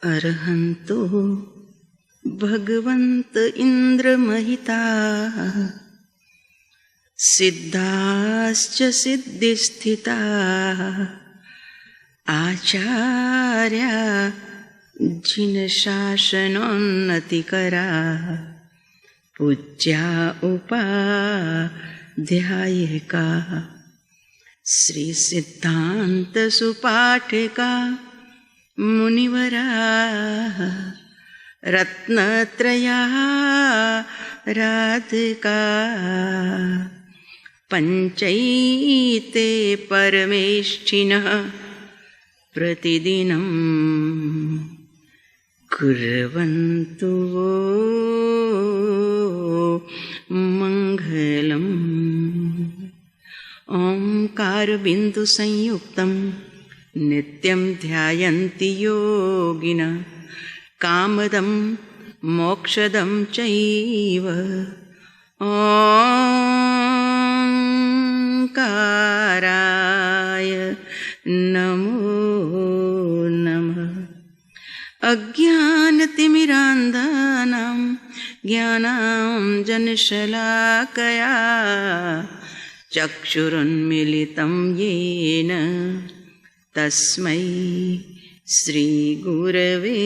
अर्हन्तो भगवन्त इन्द्रमहिता सिद्धाश्च सिद्धिस्थिताः आचार्या जिनशासनोन्नतिकराः पूज्या उपाध्यायिकाः श्री सिद्धान्त सुपाठिका मुनिवराः रत्नत्रयाः राधिका पञ्चैते परमेष्ठिनः प्रतिदिनं कुर्वन्तु मङ्गलम्। ओंकारबिन्दुसंयुक्तं नित्यं ध्यायन्ति योगिनः कामदं मोक्षदं चैव ओंकाराय नमो नमः। अज्ञानतिमिरान्धानां ज्ञानाञ्जनशलाकया चक्षुरुन्मीलितं येन तस्मै श्रीगुरवे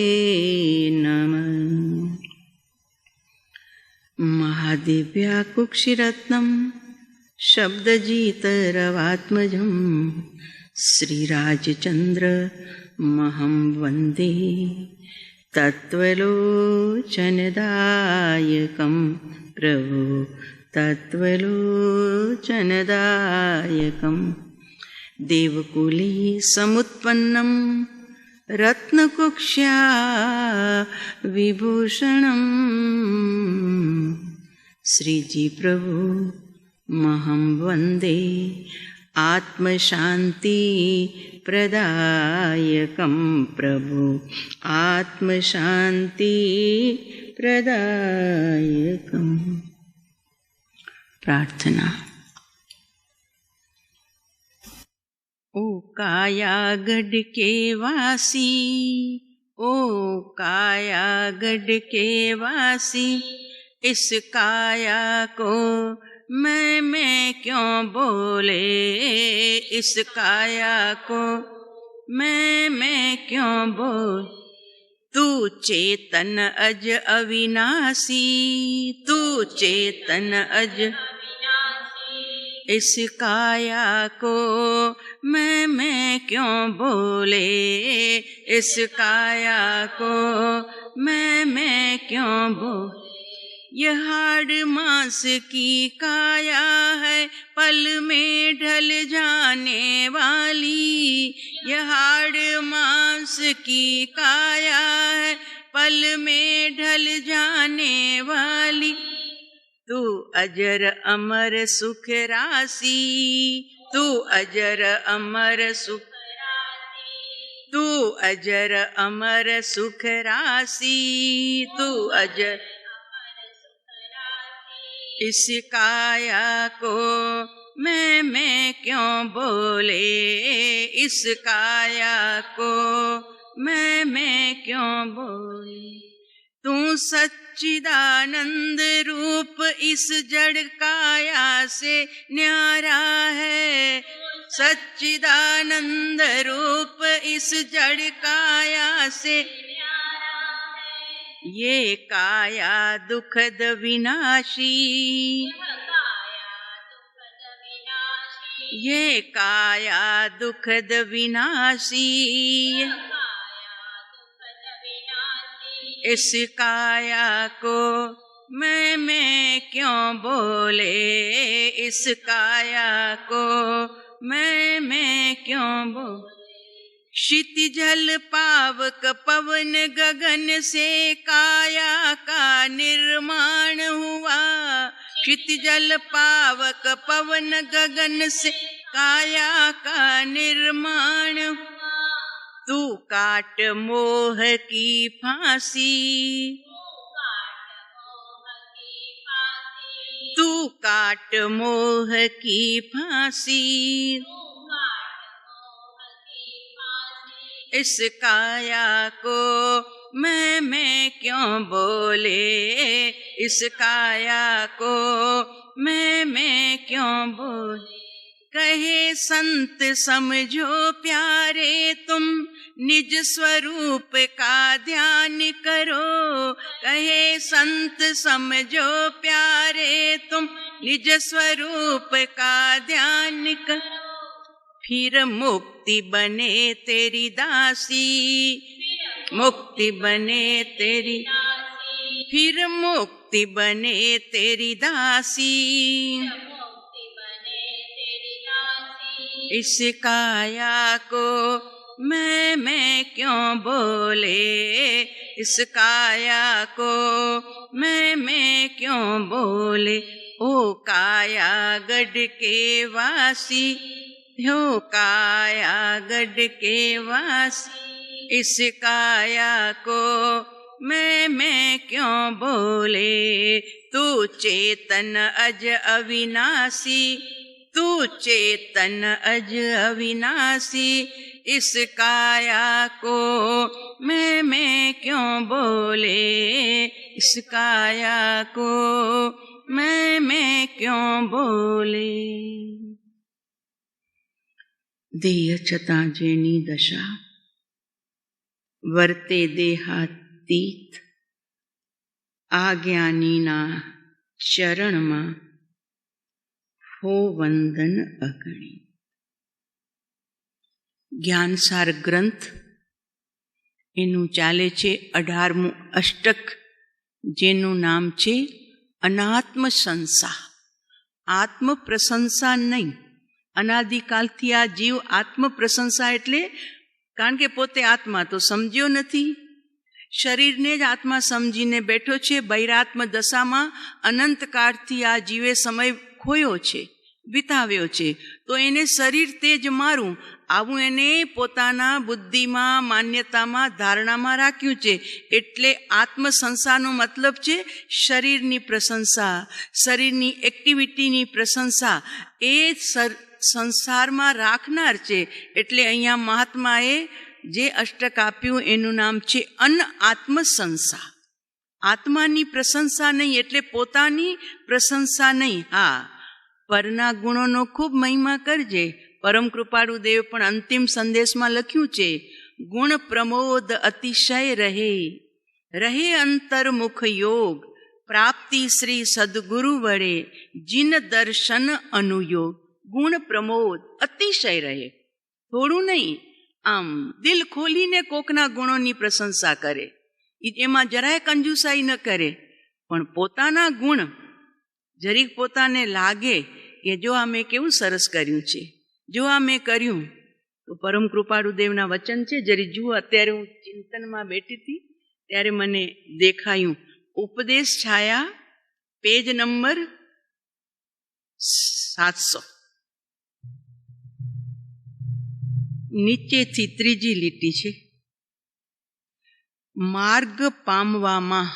नमः। महादिव्याकुक्षिरत्नं शब्दजितरवात्मजं श्रीराजचन्द्रमहं वन्दे तत्त्वलोचनदायकं प्रभो तत्त्वलोचनदायकं। देवकुले समुत्पन्नं रत्नकुक्ष्या विभूषणं श्रीजी प्रभु महं वन्दे आत्मशान्ति प्रदायकं प्रभु आत्मशान्ति प्रदायकम्। प्रार्थना। ओ कायागढ़ के वासी, ओ कायागढ़ के वासी, इस काया को मैं क्यों बोले, इस काया को मैं क्यों बोल। तू चेतन अज अविनाशी, तू चेतन अज इस काया को मैं क्यों बोले, इस काया को मैं क्यों बोले। यह हाड़ मांस की काया है पल में ढल जाने वाली, यह हाड़ मांस की काया है पल में ढल जाने वाली। तू अजर अमर सुख राशि, तू अजर अमर सुख राशि, तू अजर अमर सुख राशि, तू अजर अमर सुख राशि। इस काया को मैं क्यों बोले, इस काया को मैं क्यों बोले। तू सच्चिदानंद रूप इस जड़ काया से न्यारा है, सच्चिदानंद रूप इस जड़ काया से न्यारा है। ये काया दुखद विनाशी, ये काया दुखद विनाशी। इस काया को मैं क्यों बोले, इस काया को मैं क्यों बोले। क्षितिजल पावक पवन गगन से काया का निर्माण हुआ, क्षितिजल पावक पवन गगन से काया का निर्माण। तू काट मोह की फांसी, तू काट मोह की फांसी। इस काया को मैं क्यों बोले, इस काया को मैं क्यों बोले। कहे संत समझो प्यारे तुम निज स्वरूप का ध्यान करो, कहे संत समझो प्यारे तुम निज स्वरूप का ध्यान करो। फिर मुक्ति बने तेरी दासी, मुक्ति बने तेरी, फिर मुक्ति बने तेरी दासी। इस काया को मैं क्यों बोले, इस काया को मैं क्यों बोले। ओ काया गढ़ के वासी, हो काया गढ़ के वासी, इस काया को मैं क्यों बोले। तू चेतन अज अविनाशी, तू चेतन अज अविनाशी, इस काया को मैं क्यों बोले, इस काया को मैं क्यों बोले। देह छतां जेनी दशा वर्ते देहातीत, आज्ञानीना चरणमां हो वंदन अगणी। જ્ઞાનસાર ગ્રંથ એનું ચાલે છે 18મું અષ્ટક, જેનું નામ છે અનાત્મ સંસા. આત્મ પ્રશંસા નહીં. અનાદિકાલથી આ જીવ આત્મ પ્રશંસા એટલે કારણ કે પોતે આત્મા તો સમજ્યો નથી, શરીરને જ આત્મા સમજીને બેઠો છે. બૈરાત્મ દશામાં અનંતકાળથી આ જીવે સમય ખોયો છે, વિતાવ્યો છે. તો એને શરીર તે જ મારું, આવું એને પોતાના બુદ્ધિમાં, માન્યતામાં, ધારણામાં રાખ્યું છે. એટલે આત્મસંસારનો મતલબ છે શરીરની પ્રશંસા, શરીરની એક્ટિવિટીની પ્રશંસા. એ સંસારમાં રાખનાર છે. એટલે અહીંયા મહાત્માએ જે અષ્ટક આપ્યું એનું નામ છે અન આત્મસંસા. આત્માની પ્રશંસા નહીં, એટલે પોતાની પ્રશંસા નહીં. હા, પરના ગુણોનો ખૂબ મહિમા કરજે. પરમ કૃપાળુ દેવ પણ અંતિમ સંદેશમાં લખ્યું છે, ગુણ પ્રમોદ અતિશય રહે, રહે અંતર્મુખ યોગ, પ્રાપ્તિ શ્રી સદગુરુ વડે, જીન દર્શન અનુયોગ. ગુણ પ્રમોદ અતિશય રહે, થોડું નહીં, આમ દિલ ખોલીને કોકના ગુણોની પ્રશંસા કરે. એમાં જરાય કંજુસાઈ ન કરે, પણ પોતાના ગુણ જરીક પોતાને લાગે કે જો આ મેં કેવું સરસ કર્યું છે, જો આ મેં કર્યું. તો પરમ કૃપાળુ દેવના વચન છે, જરી જુઓ. અત્યારે હું ચિંતનમાં બેઠી હતી ત્યારે મને દેખાયું. ઉપદેશ છાયા, પેજ નંબર 700, નીચેથી ત્રીજી લીટી છે. માર્ગ પામવામાં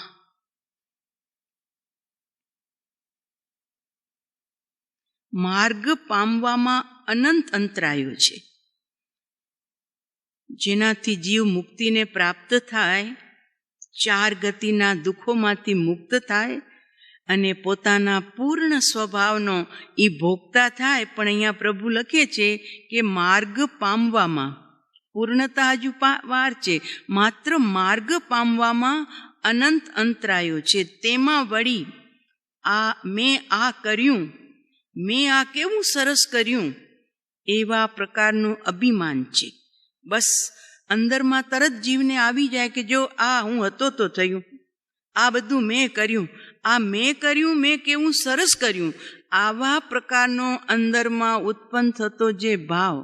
માર્ગ પામવામાં અનંત અંતરાયો છે, જેનાથી જીવ મુક્તિને પ્રાપ્ત થાય, 4 ગતિના દુઃખોમાંથી મુક્ત થાય અને પોતાના પૂર્ણ સ્વભાવનો એ ભોગતા થાય. પણ અહીંયા પ્રભુ લખે છે કે માર્ગ પામવામાં, પૂર્ણતા હજુ વાર છે, માત્ર માર્ગ પામવામાં અનંત અંતરાયો છે. તેમાં વળી મેં આ કર્યું, મેં આ કેવું સરસ કર્યું, એવા પ્રકારનું અભિમાન છે. બસ અંદરમાં તરત જીવને આવી જાય કે જો આ હું હતો તો થયું, આ બધું મેં કર્યું, આ મેં કર્યું, મેં કેવું સરસ કર્યું. આવા પ્રકારનો અંદરમાં ઉત્પન્ન થતો જે ભાવ,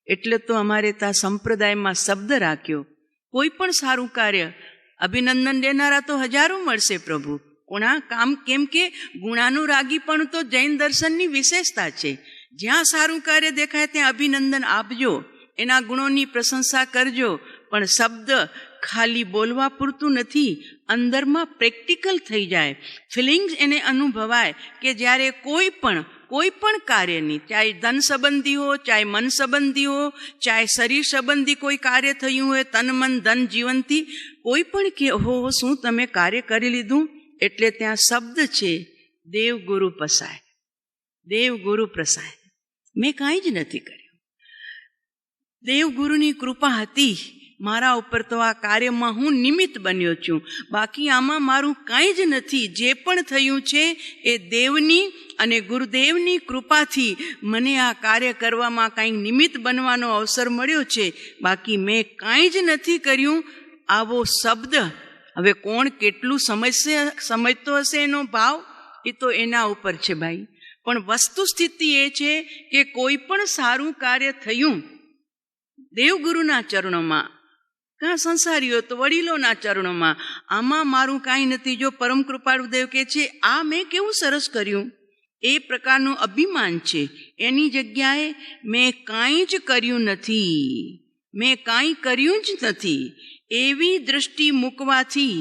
એટલે તો અમારે ત્યાં સંપ્રદાયમાં શબ્દ રાખ્યો, કોઈ પણ સારું કાર્ય અભિનંદન દેનારા તો હજારો મળશે પ્રભુ. કોણા કામ, કેમ કે ગુણાનુરાગી પણ તો જૈન દર્શનની વિશેષતા છે. જ્યાં સારું કાર્ય દેખાય ત્યાં અભિનંદન આપજો, એના ગુણોની પ્રશંસા કરજો. પણ શબ્દ ખાલી બોલવા પૂરતું નથી, અંદરમાં પ્રેક્ટિકલ થઈ જાય, ફિલિંગ્સ એને અનુભવાય કે જ્યારે કોઈ પણ કાર્યની, ચાહે ધન સંબંધી હો, ચાહે મન સંબંધી હો, ચાહે શરીર સંબંધી કોઈ કાર્ય થયું હોય, તન મન ધન જીવનથી કોઈ પણ કે હો શું તમે કાર્ય કરી લીધું, એટલે ત્યાં શબ્દ છે દેવ ગુરુ પસાય, દેવ ગુરુ પ્રસાય. મેં કાંઈ જ નથી કર્યું. દેવગુરુની કૃપા હતી મારા ઉપર, તો આ કાર્યમાં હું નિમિત્ત બન્યો છું. બાકી આમાં મારું કાંઈ જ નથી. જે પણ થયું છે એ દેવની અને ગુરુદેવની કૃપાથી મને આ કાર્ય કરવામાં કાંઈક નિમિત્ત બનવાનો અવસર મળ્યો છે. બાકી મેં કાંઈ જ નથી કર્યું. આવો શબ્દ હવે કોણ કેટલું સમજતો હશે એનો ભાવ, એ તો એના ઉપર છે ભાઈ. પણ વસ્તુ સ્થિતિ એ છે કે કોઈ પણ સારું કાર્ય થયું દેવગુરુના ચરણોમાં, કાં સંસારીઓ તો વડીલોના ચરણોમાં, આમાં મારું કાંઈ નથી. જો પરમ કૃપાળુ દેવ કહે છે આ મેં કેવું સરસ કર્યું, એ પ્રકારનું અભિમાન છે. એની જગ્યાએ મેં કાંઈ જ કર્યું નથી, મેં કાંઈ કર્યું જ નથી, એવી દૃષ્ટિ મૂકવાથી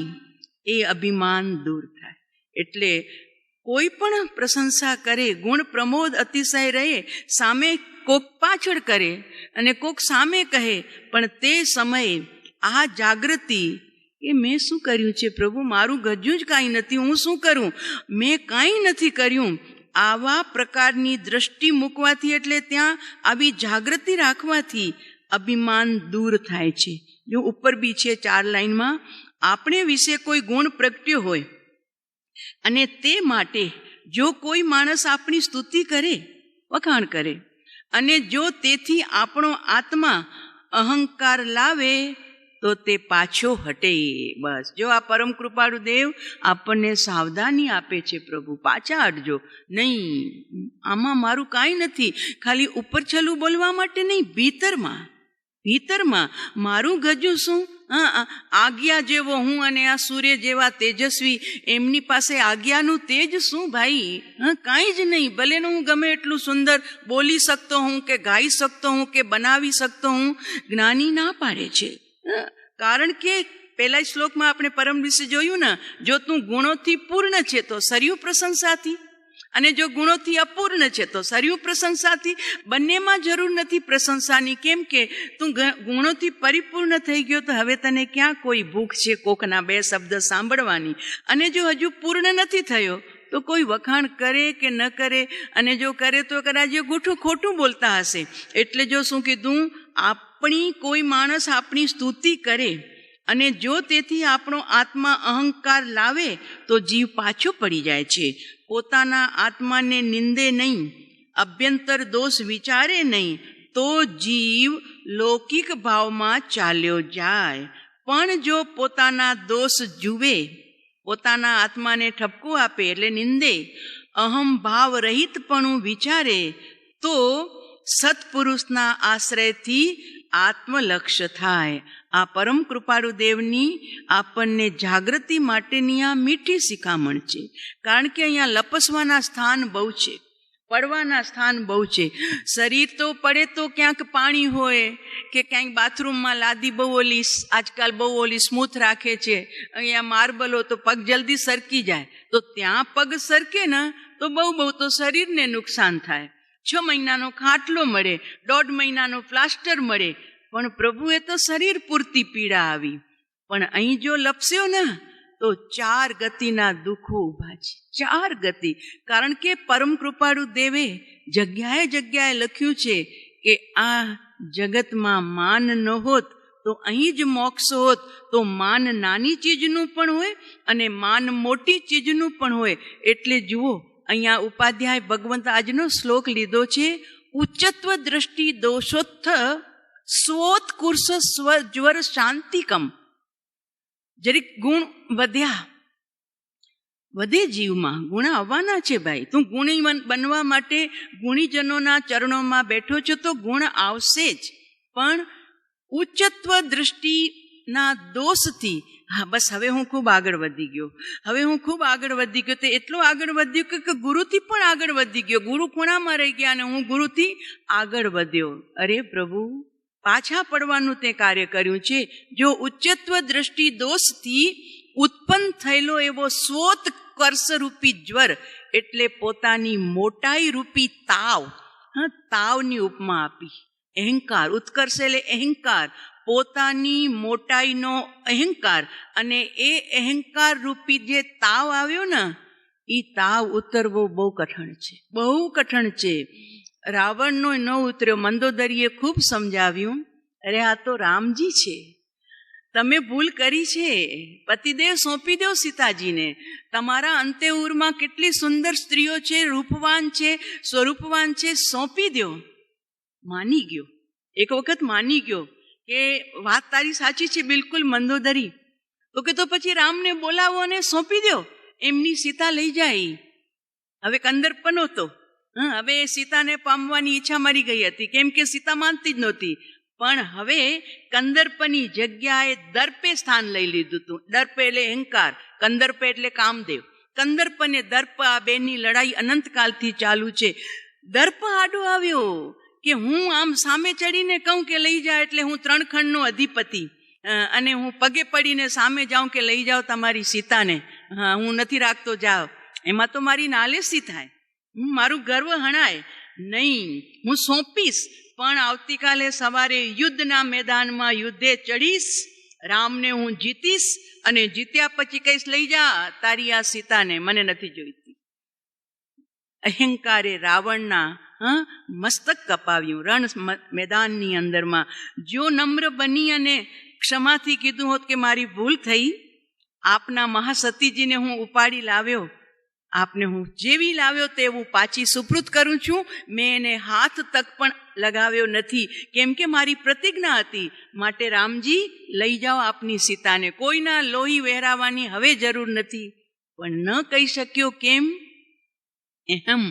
એ અભિમાન દૂર થાય. એટલે કોઈ પણ પ્રશંસા કરે, ગુણ પ્રમોદ અતિશય રહે, સામે કોક પાછળ કરે અને કોક સામે કહે, પણ તે સમયે આ જાગૃતિ કે મેં શું કર્યું છે પ્રભુ, મારું ગજ્યું જ કાંઈ નથી, હું શું કરું, મેં કાંઈ નથી કર્યું, આવા પ્રકારની દ્રષ્ટિ મૂકવાથી, એટલે ત્યાં આવી જાગૃતિ રાખવાથી અભિમાન દૂર થાય છે. જો ઉપર બી છે 4 લાઈનમાં, આપણે વિશે કોઈ ગુણ પ્રગટ્યો હોય અને તે માટે જો કોઈ માણસ આપણી સ્તુતિ કરે, વખાણ કરે, અને જો તેથી આપણો આત્મા અહંકાર લાવે તો તે પાછો હટે. બસ જો આ પરમ કૃપાળુ દેવ આપણને સાવધાની આપે છે, પ્રભુ પાછા હટજો નહીં, આમાં મારું કાંઈ નથી. ખાલી ઉપર છલું બોલવા માટે નહીં, ભીતરમાં મારું ગજું શું, આજ્ઞા જેવો હું અને આ સૂર્ય જેવા તેજસ્વી એમની પાસે આજ્ઞાનું તેજ શું ભાઈ, કાંઈ જ નહીં. ભલેનું હું ગમે એટલું સુંદર બોલી શકતો હું કે ગાઈ શકતો હું કે બનાવી શકતો હું, જ્ઞાની ના પાડે છે. કારણ કે પહેલા શ્લોકમાં આપણે પરમ વિશે જોયું ને, જો તું ગુણોથી પૂર્ણ છે તો સરયું પ્રશંસાથી, અને જો ગુણોથી અપૂર્ણ છે તો સરયું પ્રશંસાથી. બંનેમાં જરૂર નથી પ્રશંસાની, કેમ કે તું ગુણોથી પરિપૂર્ણ થઈ ગયો તો હવે તને ક્યાં કોઈ ભૂખ છે કોકના 2 શબ્દ સાંભળવાની. અને જો હજુ પૂર્ણ નથી થયો તો કોઈ વખાણ કરે કે ન કરે, અને જો કરે તો કદાચ એ ખોટું બોલતા હશે. એટલે જો શું કીધું, આપણી કોઈ માણસ આપણી સ્તુતિ કરે અને જો તેથી આપણો આત્મા અહંકાર લાવે તો જીવ પાછો પડી જાય છે. પોતાના આત્માને નિંદે નહીં, અભ્યંતર દોષ વિચારે નહીં, તો જીવ લૌકિક ભાવમાં ચાલ્યો જાય. પણ જો પોતાના દોષ જુએ, પોતાના આત્માને ઠપકો આપે એટલે નિંદે, અહમ ભાવ રહિતપણું વિચારે, તો સત્પુરુષના આશ્રયથી આત્મલક્ષ્ય થાય. આ પરમ કૃપાળુ દેવની આપણને જાગૃતિ માટેની આ મીઠી શિખામણ છે. કારણ કે અહીંયા લપસવાના સ્થાન બહુ છે, પડવાના સ્થાન બહુ છે. શરીર તો પડે તો ક્યાંક પાણી હોય કે ક્યાંક બાથરૂમમાં લાદી બહુ આજકાલ બહુ સ્મૂથ રાખે છે, અહીંયા માર્બલો તો પગ જલ્દી સરકી જાય, તો ત્યાં પગ સરકે ને તો બહુ તો શરીરને નુકસાન થાય. 6 મહિનાનો ખાટલો મળે, 1.5 મહિનાનો પ્લાસ્ટર મળે, પણ પ્રભુએ તો શરીર પૂરતી પીડા આવી. પણ અહીં જો લપસ્યો ને તો 4 ગતિના દુઃખો ઊભા છે, 4 ગતિ. કારણ કે પરમ કૃપાળુ દેવે જગ્યાએ લખ્યું છે કે આ જગતમાં માન ન હોત તો અહીં જ મોક્ષ હોત. તો માન નાની ચીજનું પણ હોય અને માન મોટી ચીજનું પણ હોય. એટલે જુઓ અહીંયા ઉપાધ્યાય ભગવંત આજનો શ્લોક લીધો છે, ઉચ્ચત્વ દ્રષ્ટિ દોષોત્થ સ્વોત્કુર્ષ સ્વજ્વર શાંતિકમ. જરીક ગુણ વધે જીવમાં, ગુણ આવવાના છે ભાઈ. તું ગુણી બનવા માટે ગુણીજનોના ચરણોમાં બેઠો છો તો ગુણ આવશે જ, પણ ઉચ્ચત્વ દૃષ્ટિના દોષથી બસ હવે હું ખૂબ આગળ વધી ગયો, તે એટલો આગળ વધ્યો કે ગુરુથી પણ આગળ વધી ગયો. ગુરુ ખૂણામાં રહી ગયા અને હું ગુરુથી આગળ વધ્યો. અરે પ્રભુ, પાછા પડવાનું તે કાર્ય કર્યું છે. જો ઉચ્ચત્વ દ્રષ્ટિ દોષથી ઉત્પન્ન થયેલો એવો સ્વોત્કર્ષરૂપી જ્વર એટલે પોતાની મોટાઈ રૂપી તાવ, તાવની ઉપમા આપી. અહંકાર, ઉત્કર્ષ એટલે અહંકાર, પોતાની મોટાઈનો અહંકાર, અને એ અહંકાર રૂપી જે તાવ આવ્યો ને એ તાવ ઉતરવો બહુ કઠણ છે, બહુ કઠણ છે. રાવણનો ન ઉતર્યો. મંદોદરીએ ખૂબ સમજાવ્યું, અરે આ તો રામજી છે, તમે ભૂલ કરી છે, પતિદેવ સોંપી દો સીતાજીને. તમારા અંતેઉરમાં કેટલી સુંદર સ્ત્રીઓ છે, રૂપવાન છે, સ્વરૂપવાન છે, સોંપી દો. માની ગયો, એક વખત માની ગયો કે વાત તારી સાચી છે બિલકુલ મંદોદરી. તો કે તો પછી રામને બોલાવો અને સોંપી દો, એમની સીતા લઈ જાય. હવે કંદર્પનો હતો, હવે સીતાને પામવાની ઈચ્છા મરી ગઈ હતી, કેમ કે સીતા માનતી જ નહોતી. પણ હવે કંદર્પની જગ્યાએ દર્પે સ્થાન લઈ લીધું હતું. દર્પ એટલે અહંકાર, કંદર્પ એટલે કામદેવ. કંદર્પ અને દર્પ આ બેની લડાઈ અનંતકાલથી ચાલુ છે. દર્પ આડો આવ્યો કે હું આમ સામે ચડીને કહું કે લઈ જા એટલે હું 3 ખંડનો અધિપતિ, અને હું પગે પડીને સામે જાઉં કે લઈ જાઓ તમારી સીતાને, હું નથી રાખતો, જાઓ. એમાં તો મારી નાલેસી થાય, મારું ગર્વ હણાય નહીં. હું સોંપીશ, પણ આવતીકાલે સવારે યુદ્ધના મેદાનમાં યુદ્ધે ચડીશ, રામને હું જીતીશ, અને જીત્યા પછી કહીશ લઈ જા તારી આ સીતાને, મને નથી જોઈતી. અહંકારે રાવણના મસ્તક કપાવ્યું રણ મેદાનની અંદરમાં. જો નમ્ર બની અને ક્ષમાથી કીધું હોત કે મારી ભૂલ થઈ, આપના મહાસતીજીને હું ઉપાડી લાવ્યો, આપને હું જેવી લાવ્યો તેવું પાછી સુપૃત કરું છું. મેં એને હાથ તક પણ લગાવ્યો નથી, કેમ કે મારી પ્રતિજ્ઞા હતી. માટે રામજી લઈ જાઓ આપની સીતાને, કોઈના લોહી વહેરાવાની હવે જરૂર નથી. પણ ન કહી શક્યો, કેમ? અહમ.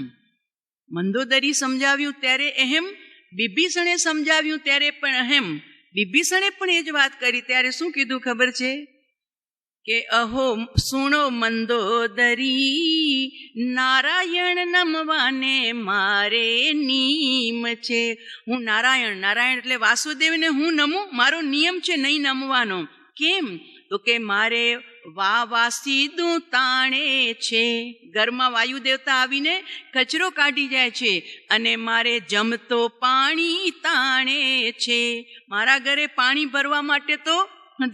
મંદોદરી સમજાવ્યું ત્યારે અહમ, વિભીષણે સમજાવ્યું ત્યારે પણ અહમ. વિભીષણે પણ એ જ વાત કરી. ત્યારે શું કીધું ખબર છે કે અહો સુણો મંદોદરી, નારાયણ નમવાને મારે નીમ છે. હું નારાયણ, નારાયણ એટલે વાસુદેવને હું નમું, મારો નિયમ છે નહીં નમવાનો. કેમ? તો કે મારે વાસીદું તાણે છે. ઘરમાં વાયુ દેવતા આવીને કચરો કાઢી જાય છે, અને મારે જમતો પાણી તાણે છે. મારા ઘરે પાણી ભરવા માટે તો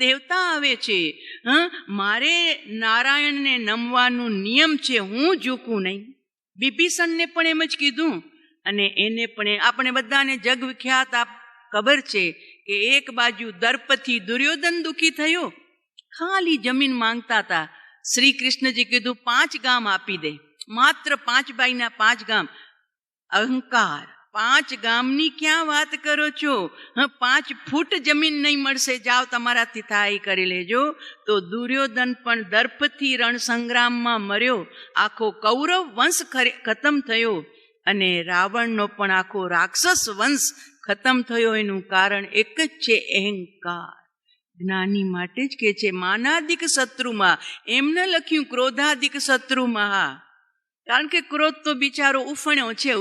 દેવતા આવે છે. મારે નારાયણને નમવાનું નિયમ છે, હું ઝૂકું નહીં. વિભીષણને પણ એમ જ કીધું, અને એને પણ આપણે બધાને જગ વિખ્યાત ખબર છે કે એક બાજુ દર્પથી દુર્યોધન દુઃખી થયો, ખાલી જમીન માંગતા હતા. શ્રી કૃષ્ણજી કીધું 5 ગામ આપી દે, માત્ર 5 બાઈના 5 ગામ. અહંકાર, 5 ગામની ક્યાં વાત કરો છો? 5 ફૂટ જમીન નહીં મળશે, જાઓ તમારાથી થાય કરી લેજો. તો દુર્યોધન પણ દર્પથી રણ સંગ્રામમાં મર્યો, આખો કૌરવ વંશ ખતમ થયો, અને રાવણનો પણ આખો રાક્ષસ વંશ ખતમ થયો. એનું કારણ એક જ છે, અહંકાર. જ્ઞાની માટે જ કે છે માનાદિક શત્રુમાં, એમને લખ્યું ક્રોધાદિક શત્રુમાં. કારણ કે ક્રોધ તો બિચારો ઉફણ્યો છે,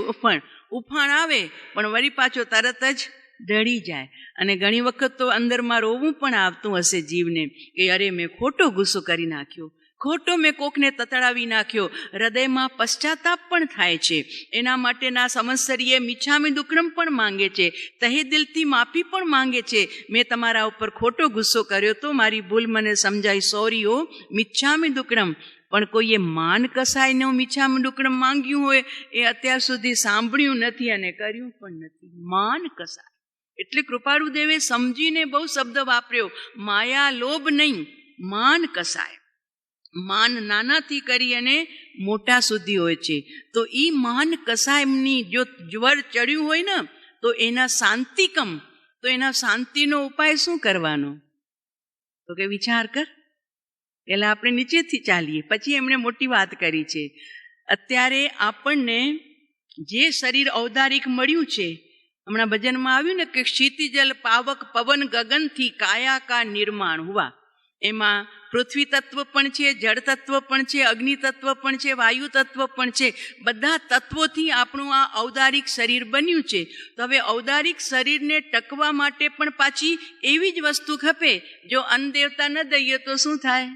ઉફાણ આવે પણ વળી પાછો તરત જ ડળી જાય. અને ઘણી વખત તો અંદરમાં રોવું પણ આવતું હશે જીવને કે અરે મેં ખોટો ગુસ્સો કરી નાખ્યો, ખોટો મેં કોકને તતડાવી નાખ્યો. હૃદયમાં પશ્ચાતાપ પણ થાય છે. એના માટેના સંવત્સરીએ મિચ્છામી દુક્કડમ પણ માંગે છે, તહે દિલથી માફી પણ માંગે છે. મેં તમારા ઉપર ખોટો ગુસ્સો કર્યો તો, મારી ભૂલ મને સમજાય, સોરી હો, મિચ્છામી દુક્કડમ. પણ કોઈએ માન કસાયનો મિચ્છામી દુક્કડમ માંગ્યું હોય એ અત્યાર સુધી સાંભળ્યું નથી અને કર્યું પણ નથી. માન કસાય એટલે કૃપાળુદેવે સમજીને બહુ શબ્દ વાપર્યો, માયા લોભ નહીં, માન કસાય. માન નાનાથી કરી અને મોટા સુધી હોય છે. તો એ માન કસાયની જો જ્વર ચડ્યું હોય ને, તો એના શાંતિકમ, તો એના શાંતિનો ઉપાય શું કરવાનો? તો કે વિચાર કર. પહેલા આપણે નીચેથી ચાલીએ, પછી એમણે મોટી વાત કરી છે. અત્યારે આપણને જે શરીર ઔદારિક મળ્યું છે, હમણાં ભજનમાં આવ્યું ને કે ક્ષિતિજલ પાવક પવન ગગનથી કાયા કા નિર્માણ હુવા, એમાં પૃથ્વી તત્વ પણ છે, જળ તત્વ પણ છે, અગ્નિ તત્વ પણ છે, વાયુ તત્વ પણ છે. બધા તત્વોથી આપણું આ ઔદારિક શરીર બન્યું છે. તો હવે ઔદારિક શરીરને ટકવા માટે પણ પાછી એવી જ વસ્તુ ખપે. જો અન્ન દેવતા ન દઈએ તો શું થાય?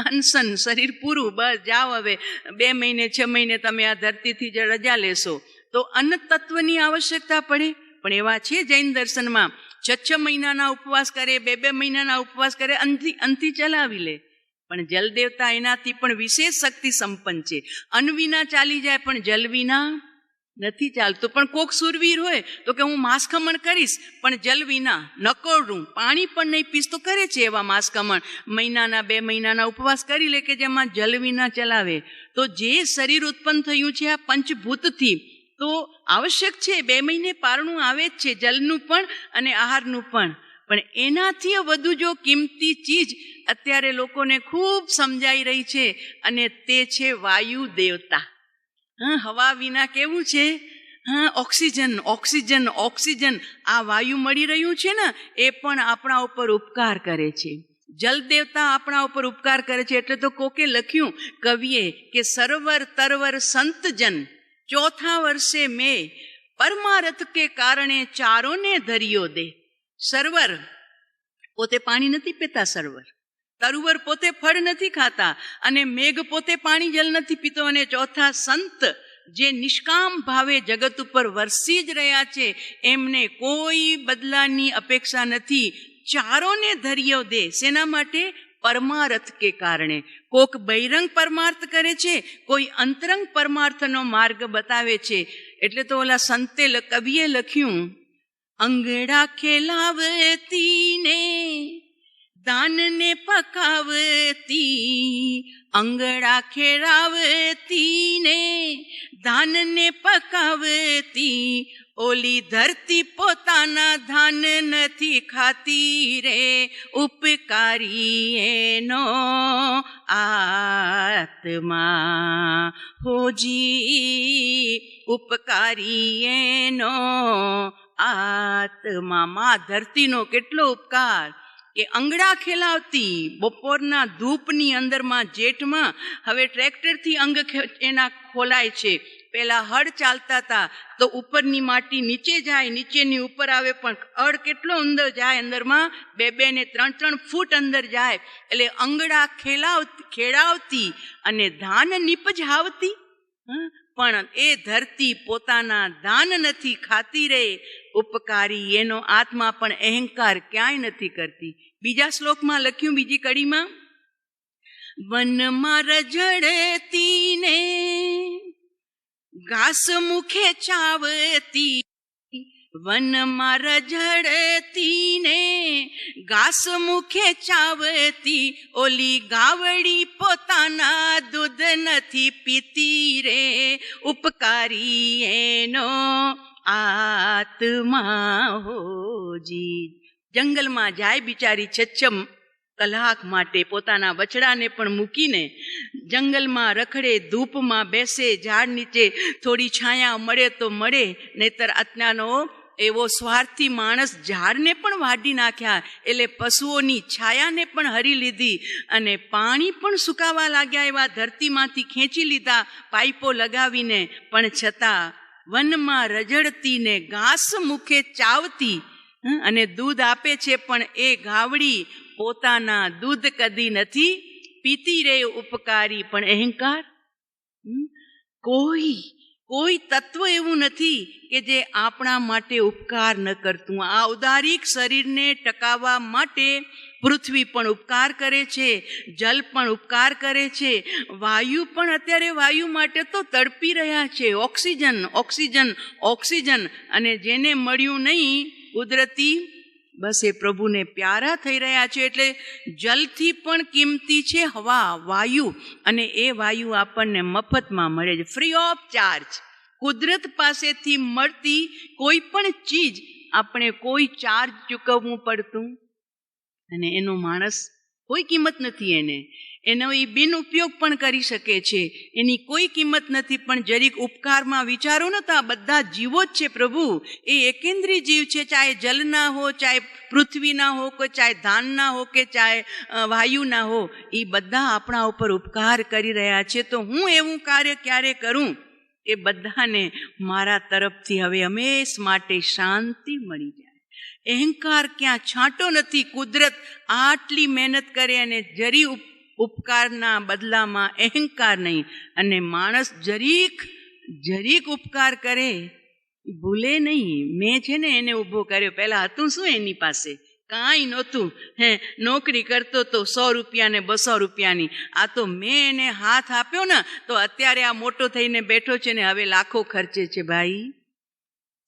અનશન, શરીર પૂરું, બસ જાઓ, હવે 2 મહિને 6 મહિને તમે આ ધરતીથી જ રજા લેશો. તો અન્ન તત્વની આવશ્યકતા પડે. પણ એવા છે જૈન દર્શનમાં 6 મહિનાના ઉપવાસ કરે, 2 મહિનાના ઉપવાસ કરે, અંતિ ચલાવી લે. પણ જલ દેવતા એનાથી પણ વિશેષ શક્તિ સંપન્ન છે. અન્ન વિના ચાલી જાય પણ જલ વિના નથી ચાલતું. પણ કોક સુરવીર હોય તો કે હું માંસખમણ કરીશ પણ જલ વિના, નકોરું પાણી પણ નહીં પીસ, તો કરે છે એવા માંસખમણ. મહિનાના 2 મહિનાના ઉપવાસ કરી લે કે જેમાં જલ વિના ચલાવે. તો જે શરીર ઉત્પન્ન થયું છે આ પંચભૂતથી, તો આવશ્યક છે. 2 મહિને પારણું આવે જ છે, જલનું પણ અને આહારનું પણ. પણ એનાથી વધુ જો કિંમતી ચીજ અત્યારે લોકોને ખૂબ સમજાઈ રહી છે, અને તે છે વાયુ દેવતા. હવા વિના કેવું છે? Oxygen, oxygen, oxygen. આ વાયુ મળી રહ્યું છે ને, એ પણ આપણા ઉપર ઉપકાર કરે છે. જલ દેવતા આપણા ઉપર ઉપકાર કરે છે. એટલે તો કોકે લખ્યું કવિએ કે સરવર તરવર સંતજન 4થા વર્ષે મેં પરમારથ કે કારણે ચારોને ધર્યો દે. સરવર પોતે પાણી નથી પીતા, સરવર તરુવર પોતે ફળ નથી ખાતા, અને મેઘ પોતે પાણી જલ નથી પીતો, અને ચોથા સંત જે નિષ્કામ ભાવે જગત ઉપર વરસી જ રહ્યા છે, એમને કોઈ બદલાની અપેક્ષા નથી. ચારોને ધર્યો દે. શેના માટે? પરમાર્થ કે કારણે. કોક બહિરંગ પરમાર્થ કરે છે, કોઈ અંતરંગ પરમાર્થનો માર્ગ બતાવે છે. એટલે તો ઓલા સંતે કવિએ લખ્યું, અંગડા ખેલાવતી ને દાનને પકાવતી, અંગડા ખેરાવતી ને ધાનને પકાવતી, ઓલી ધરતી પોતાના ધાન નથી ખાતી રે, ઉપકારી એનો આત્મા હોજી, ઉપકારી એનો આત્મા. માં ધરતીનો કેટલો ઉપકાર કે અંગડા ખેલાવતી. બપોરના ધૂપની અંદરમાં જેઠમાં હવે ટ્રેક્ટરથી અંગ એના ખોલાય છે. પેલા હળ ચાલતા હતા તો ઉપરની માટી નીચે જાય, નીચેની ઉપર આવે, પણ હળ કેટલો અંદર જાય, અંદરમાં 2 ને 3 ફૂટ અંદર જાય. એટલે અંગડા ખેડાવતી અને ધાન નીપજાવતી. પણ એ ધરતી પોતાના ધાન નથી ખાતી રે, ઉપકારી એનો આત્મા. પણ અહંકાર ક્યાંય નથી કરતી. બીજા શ્લોકમાં લખ્યું, બીજી કડીમાં, વનમાં રજડતી ને ઘાસ મુખે ચાવતી, વનમાં રજડતી ને ઘાસ મુખે ચાવતી, ઓલી ગાવડી પોતાના દૂધ નથી પીતી રે, ઉપકારી એનો આત્મા હોજી. જંગલમાં જાય બિચારી 6 કલાક માટે પોતાના બછડાને પણ મૂકીને જંગલમાં રખડે, ધૂપમાં બેસે, ઝાડ નીચે થોડી છાયા મળે તો મળે, નહીતર આજ્ઞાનો એવો સ્વાર્થી માણસ ઝાડને પણ વાઢી નાખ્યા. એટલે પશુઓની છાયાને પણ હરી લીધી, અને પાણી પણ સુકાવા લાગ્યા એવા ધરતીમાંથી ખેંચી લીધા પાઇપો લગાવીને. પણ છતાં વનમાં રજડતી ને ઘાસ મુખે ચાવતી, અને દૂધ આપે છે, પણ એ ગાવડી પોતાના દૂધ કદી નથી પીતી રે, ઉપકારી. પણ અહંકાર, કોઈ તત્વ એવું નથી કે જે આપણા માટે ઉપકાર ન કરતું. આ ઉદારિક શરીરને ટકાવવા માટે પૃથ્વી પણ ઉપકાર કરે છે, જલ પણ ઉપકાર કરે છે, વાયુ પણ. અત્યારે વાયુ માટે તો તડપી રહ્યા છે. Oxygen, oxygen, oxygen. અને જેને મળ્યું નહીં કુદરતી, બસ એ પ્રભુને પ્યારા થઈ રહ્યા છે. એટલે જલથી પણ કિંમતી છે હવા, વાયુ. અને એ વાયુ આપણને મફતમાં મળે છે, ફ્રી ઓફ ચાર્જ. કુદરત પાસેથી મળતી કોઈ પણ ચીજ આપણે કોઈ ચાર્જ ચૂકવવું પડતું, અને એનો માણસ કોઈ કિંમત નથી એને. એનો એ બિન ઉપયોગ પણ કરી શકે છે, એની કોઈ કિંમત નથી. પણ જરીક ઉપકારમાં વિચારો ને તો આ બધા જીવો જ છે પ્રભુ, એ એકેન્દ્રી જીવ છે, ચાહે જલના હો, ચાહે પૃથ્વીના હો, કે ચાહે ધાનના હો, કે ચાહે વાયુના હો, એ બધા આપણા ઉપર ઉપકાર કરી રહ્યા છે. તો હું એવું કાર્ય ક્યારે કરું કે બધાને મારા તરફથી હવે હંમેશ માટે શાંતિ મળી જાય. અહંકાર ક્યાં છાંટો નથી. કુદરત આટલી મહેનત કરે અને જરી ઉપકારના બદલામાં અહંકાર નહીં. અને માણસ જરીક ઉપકાર કરે, ભૂલે નહીં. મેં છે ને એને ઊભો કર્યો, પહેલા હતું શું એની પાસે? કાંઈ નહોતું. નોકરી કરતો તો 100 રૂપિયા ને 200 રૂપિયાની. આ તો મેં એને હાથ આપ્યો ને તો અત્યારે આ મોટો થઈને બેઠો છે ને હવે લાખો ખર્ચે છે. ભાઈ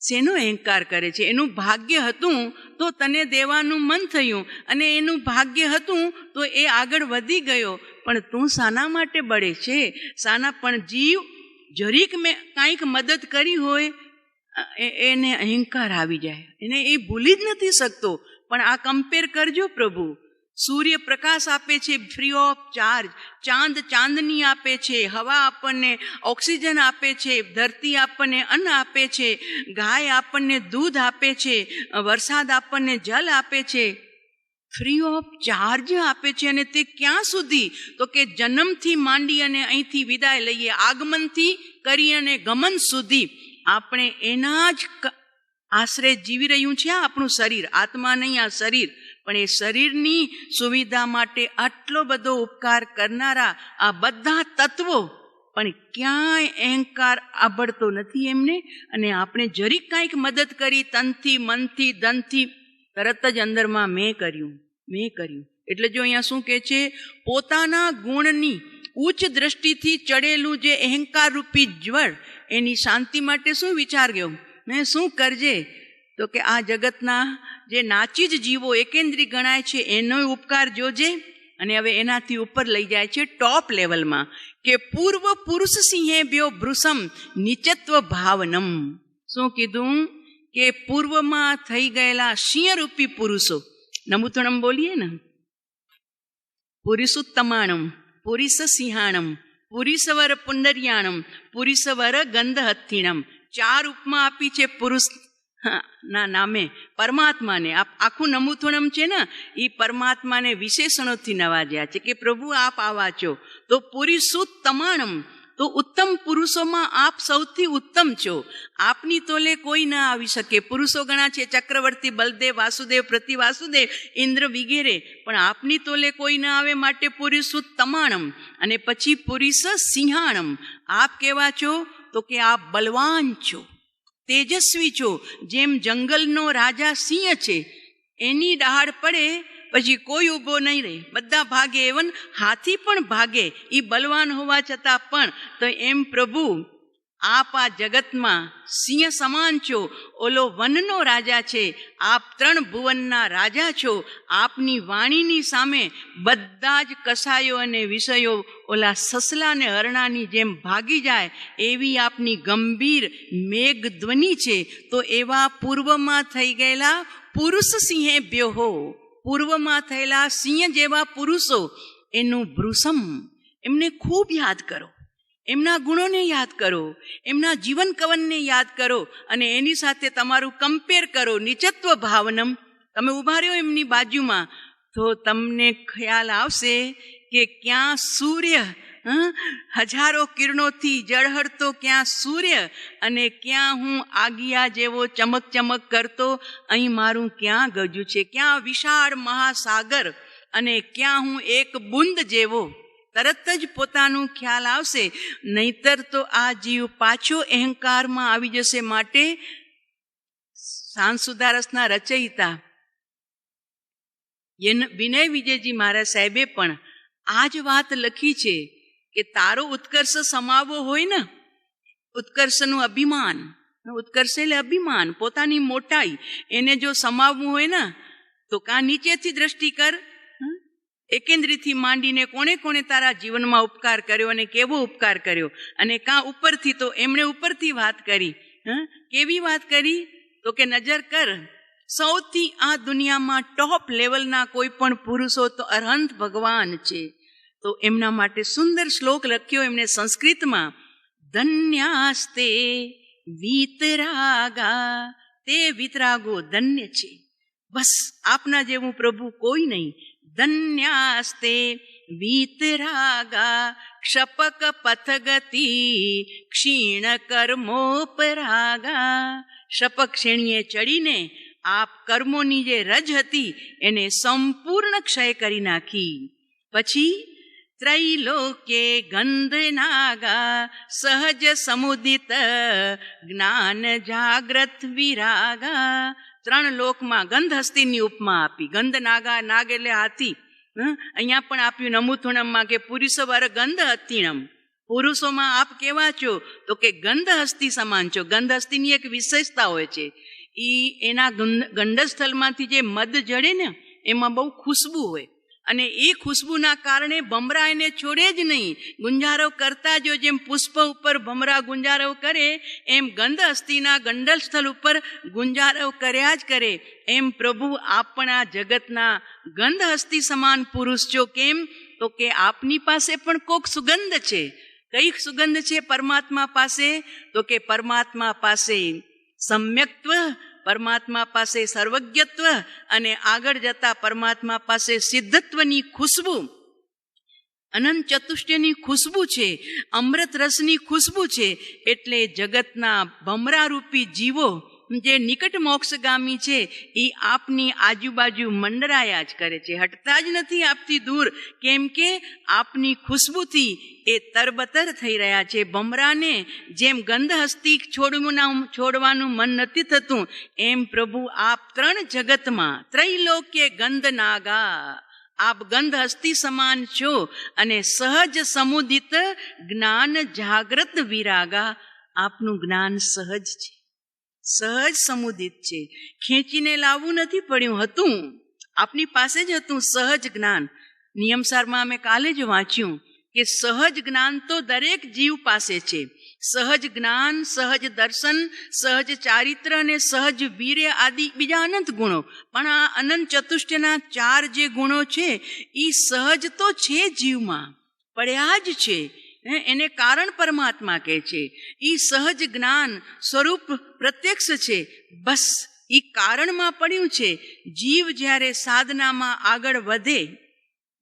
શેનો અહંકાર કરે છે? એનું ભાગ્ય હતું તો તને દેવાનું મન થયું, અને એનું ભાગ્ય હતું તો એ આગળ વધી ગયો. પણ તું શાના માટે બળે છે? પણ જીવ જરીક મેં કાંઈક મદદ કરી હોય એને અહંકાર આવી જાય, એને એ ભૂલી જ નથી શકતો. પણ આ કમ્પેર કરજો પ્રભુ, સૂર્ય પ્રકાશ આપે છે ફ્રી ઓફ ચાર્જ, ચાંદ ચાંદની આપે છે, હવા આપણને ઓક્સિજન આપે છે, ધરતી આપણને અન્ન આપે છે, ગાય આપણને દૂધ આપે છે, વરસાદ આપણને જલ આપે છે, ફ્રી ઓફ ચાર્જ આપે છે. અને તે ક્યાં સુધી? તો કે જન્મથી માંડી અને અહીંથી વિદાય લઈએ, આગમનથી કરી અને ગમન સુધી આપણે એના જ આશરે જીવી રહ્યું છે આપણું શરીર. આત્મા નહીં, આ શરીર. પણ એ શરીરની સુવિધા માટે આટલો બધો ઉપકાર કરનારા આ બધા તત્વો, પણ ક્યાંય અહંકાર આબળતો નથી એમને. અને આપણે જરીક કાંઈક મદદ કરી તનથી, મનથી, ધનથી, તરત જ અંદરમાં મેં કર્યું. એટલે જો અહીંયા શું કહે છે? પોતાના ગુણની ઉચ્ચ દ્રષ્ટિથી ચડેલું જે અહંકાર રૂપી જ્વર, એની શાંતિ માટે શું વિચાર ગયો? મેં શું કરજે? તો કે આ જગતના જે નાચી જ જીવો એકેન્દ્રી ગણાય છે એનો ઉપકાર જોજે. અને હવે એનાથી ઉપર લઈ જાય છે ટોપ લેવલમાં કે પૂર્વ પુરુષ સિંહે બ્યો ભૃસમ નિચત્વ ભાવનમ. શું કીધું? કે પૂર્વમાં થઈ ગયેલા સિંહરૂપી પુરુષો, નમુથણમ બોલીએ ને, પુરુષોત્તમાણમ, પુરીસ સિંહાણમ, પુરીસવર પુંડરિયાણમ, પુરીસવર ગંધહથિણમ. 4 ઉપમા આપી છે પુરુષ ના નામે પરમાત્માને. આખું નમુથુણમ છે ને એ પરમાત્માને વિશેષણોથી નવાજ્યા છે કે પ્રભુ આપ આવા છો. તો પુરુષોત્તમાણમ, તો ઉત્તમ પુરુષોમાં આપ સૌથી ઉત્તમ છો. આપની તોલે કોઈ ના આવી શકે. પુરુષો ઘણા છે, ચક્રવર્તી, બલદેવ, વાસુદેવ, પ્રતિવાસુદેવ, ઇન્દ્ર વગેરે, પણ આપની તોલે કોઈ ના આવે. માટે પુરુષોત્તમાણમ. અને પછી પુરુષ સિંહાણમ, આપ કેવા છો? તો કે આપ બલવાન છો, તેજસ્વી છો. જેમ જંગલનો રાજા સિંહ છે, એની દહાડ પડે પછી કોઈ ઊભો નહીં રહે, બધા ભાગે. એવન હાથી પણ ભાગે, એ બલવાન હોવા છતાં પણ. તો એમ પ્રભુ આપ આ જગતમાં સિંહ સમાન છો. ઓલો વનનો રાજા છે, આપ 3 ભુવનના રાજા છો. આપની વાણીની સામે બધા જ કસાયો અને વિષયો ઓલા સસલા ને હરણાની જેમ ભાગી જાય, એવી આપની ગંભીર મેઘ ધ્વનિ છે. તો એવા પૂર્વમાં થઈ ગયેલા પુરુષ સિંહે બ્યોહો, પૂર્વમાં થયેલા સિંહ જેવા પુરુષો, એનું ભૃસમ, એમને ખૂબ યાદ કરો, એમના ગુણોને યાદ કરો, એમના જીવન કવનને યાદ કરો, અને એની સાથે તમારું કમ્પેર કરો. નિચત્વ ભાવનમ, તમે ઉભા રહ્યો એમની બાજુમાં તો તમને ખ્યાલ આવશે કે ક્યાં સૂર્ય હજારો કિરણોથી ઝળહળતો, ક્યાં સૂર્ય, અને ક્યાં હું આગિયા જેવો ચમક ચમક કરતો. અહીં મારું ક્યાં ગજું છે? ક્યાં વિશાળ મહાસાગર, અને ક્યાં હું એક બુંદ જેવો. તરત જ પોતાનું ખ્યાલ આવશે. નહીતર તો આ જીવ પાછો અહંકારમાં આવી જશે. માટે સાંજ સુધારસના રચયિતા વિનય વિજયજી મહારાજ સાહેબે પણ આ જ વાત લખી છે કે તારો ઉત્કર્ષ સમાવવો હોય ને, ઉત્કર્ષનું અભિમાન, ઉત્કર્ષ એટલે અભિમાન, પોતાની મોટાઈ, એને જો સમાવવું હોય ને તો કાં નીચેથી દ્રષ્ટિ કર, એકેન્દ્રીથી માંડીને કોણે કોણે તારા જીવનમાં ઉપકાર કર્યો અને કેવો ઉપકાર કર્યો, અને કાં ઉપરથી, તો એમણે ઉપરથી વાત કરી. કેવી વાત કરી? તો કે નજર કર, સૌથી આ દુનિયામાં ટોપ લેવલના કોઈ પણ પુરુષો તો અરહંત ભગવાન છે. તો એમના માટે સુંદર શ્લોક લખ્યો એમને સંસ્કૃતમાં, ધન્યાસ્તે વીતરાગા, તે વીતરાગો ધન્ય છે. બસ આપના જેવું પ્રભુ કોઈ નહીં. ધન્યાસ્તે વીતરાગા ક્ષપક પથગતિ ક્ષીણ કર્મોપરાગા. શપક શ્રેણીએ ચડીને આપ કર્મોની જે રજ હતી એને સંપૂર્ણ ક્ષય કરી નાખી. પછી ત્રૈલોક્યે ગંધનાગા સહજ સમુદિત જ્ઞાન જાગ્રત વિરાગા. 3 લોકમાં ગંધ હસ્તીની ઉપમા આપી. ગંધ નાગા, નાગ એટલે હાથી. અહીંયા પણ આપ્યું નમુથુણમમાં કે પુરુષવર ગંધ હસ્તીણમ. પુરુષોમાં આપ કેવા છો? તો કે ગંધ હસ્તી સમાન છો. ગંધ હસ્તીની એક વિશેષતા હોય છે, એના ગંડસ્થળમાંથી જે મધ જડે ને એમાં બહુ ખુશ્બુ હોય, અને એ ખુશ્બુના કારણે ભમરા એને છોડે જ નહીં, ગુંજારવ કરતા જો. જેમ પુષ્પ ઉપર ભમરા ગુંજારવ કરે એમ ગંધ હસ્તીના ગંડલ સ્થળ ઉપર ગુંજારવ કર્યા જ કરે. એમ પ્રભુ આપણા જગતના ગંધ હસ્તી સમાન પુરુષ છો. કેમ? તો કે આપની પાસે પણ કોક સુગંધ છે. કઈ સુગંધ છે પરમાત્મા પાસે? તો કે પરમાત્મા પાસે સમ્યક્ત્વ, પરમાત્મા પાસે સર્વજ્ઞત્વ, અને આગળ જતા પરમાત્મા પાસે સિદ્ધત્વની ખુશ્બુ, અનંત ચતુષ્ટયની ખુશ્બુ છે, અમૃત રસની ખુશ્બુ છે. એટલે જગતના ભમરારૂપી જીવો જે નિકટ મોક્ષગામી છે એ આપની આજુબાજુ મંડરાયા જ કરે છે, હટતા જ નથી આપથી દૂર. કેમ કે આપની ખુશ્બુથી એ તરબતર થઈ રહ્યા છે. ભમરાને જેમ ગંધ હસ્તી છોડવાનું મન નથી થતું, એમ પ્રભુ આપ 3 જગતમાં ત્રૈલોક્ય ગંધ નાગા, આપ ગંધ હસ્તી સમાન છો. અને સહજ સમુદિત જ્ઞાન જાગ્રત વિરાગા, આપનું જ્ઞાન સહજ છે, સહજ સમુદિત છે. ખેંચીને લાવવું નથી પડ્યું, હતું આપની પાસે જ હતું સહજ જ્ઞાન. નિયમસારમાં અમે કાલે જ વાંચ્યું કે સહજ જ્ઞાન તો દરેક જીવ પાસે છે. સહજ જ્ઞાન, સહજ દર્શન, સહજ ચારિત્ર અને સહજ વીર્ય આદિ બીજા અનંત ગુણો. પણ આ અનંત ચતુષ્ટયના 4 જે ગુણો છે એ સહજ તો છે, જીવમાં પડ્યા જ છે. એને કારણ પરમાત્મા કહે છે. ઈ સહજ જ્ઞાન સ્વરૂપ પ્રત્યક્ષ છે. બસ ઈ કારણમાં પડ્યું છે. જીવ જ્યારે સાધનામાં આગળ વધે,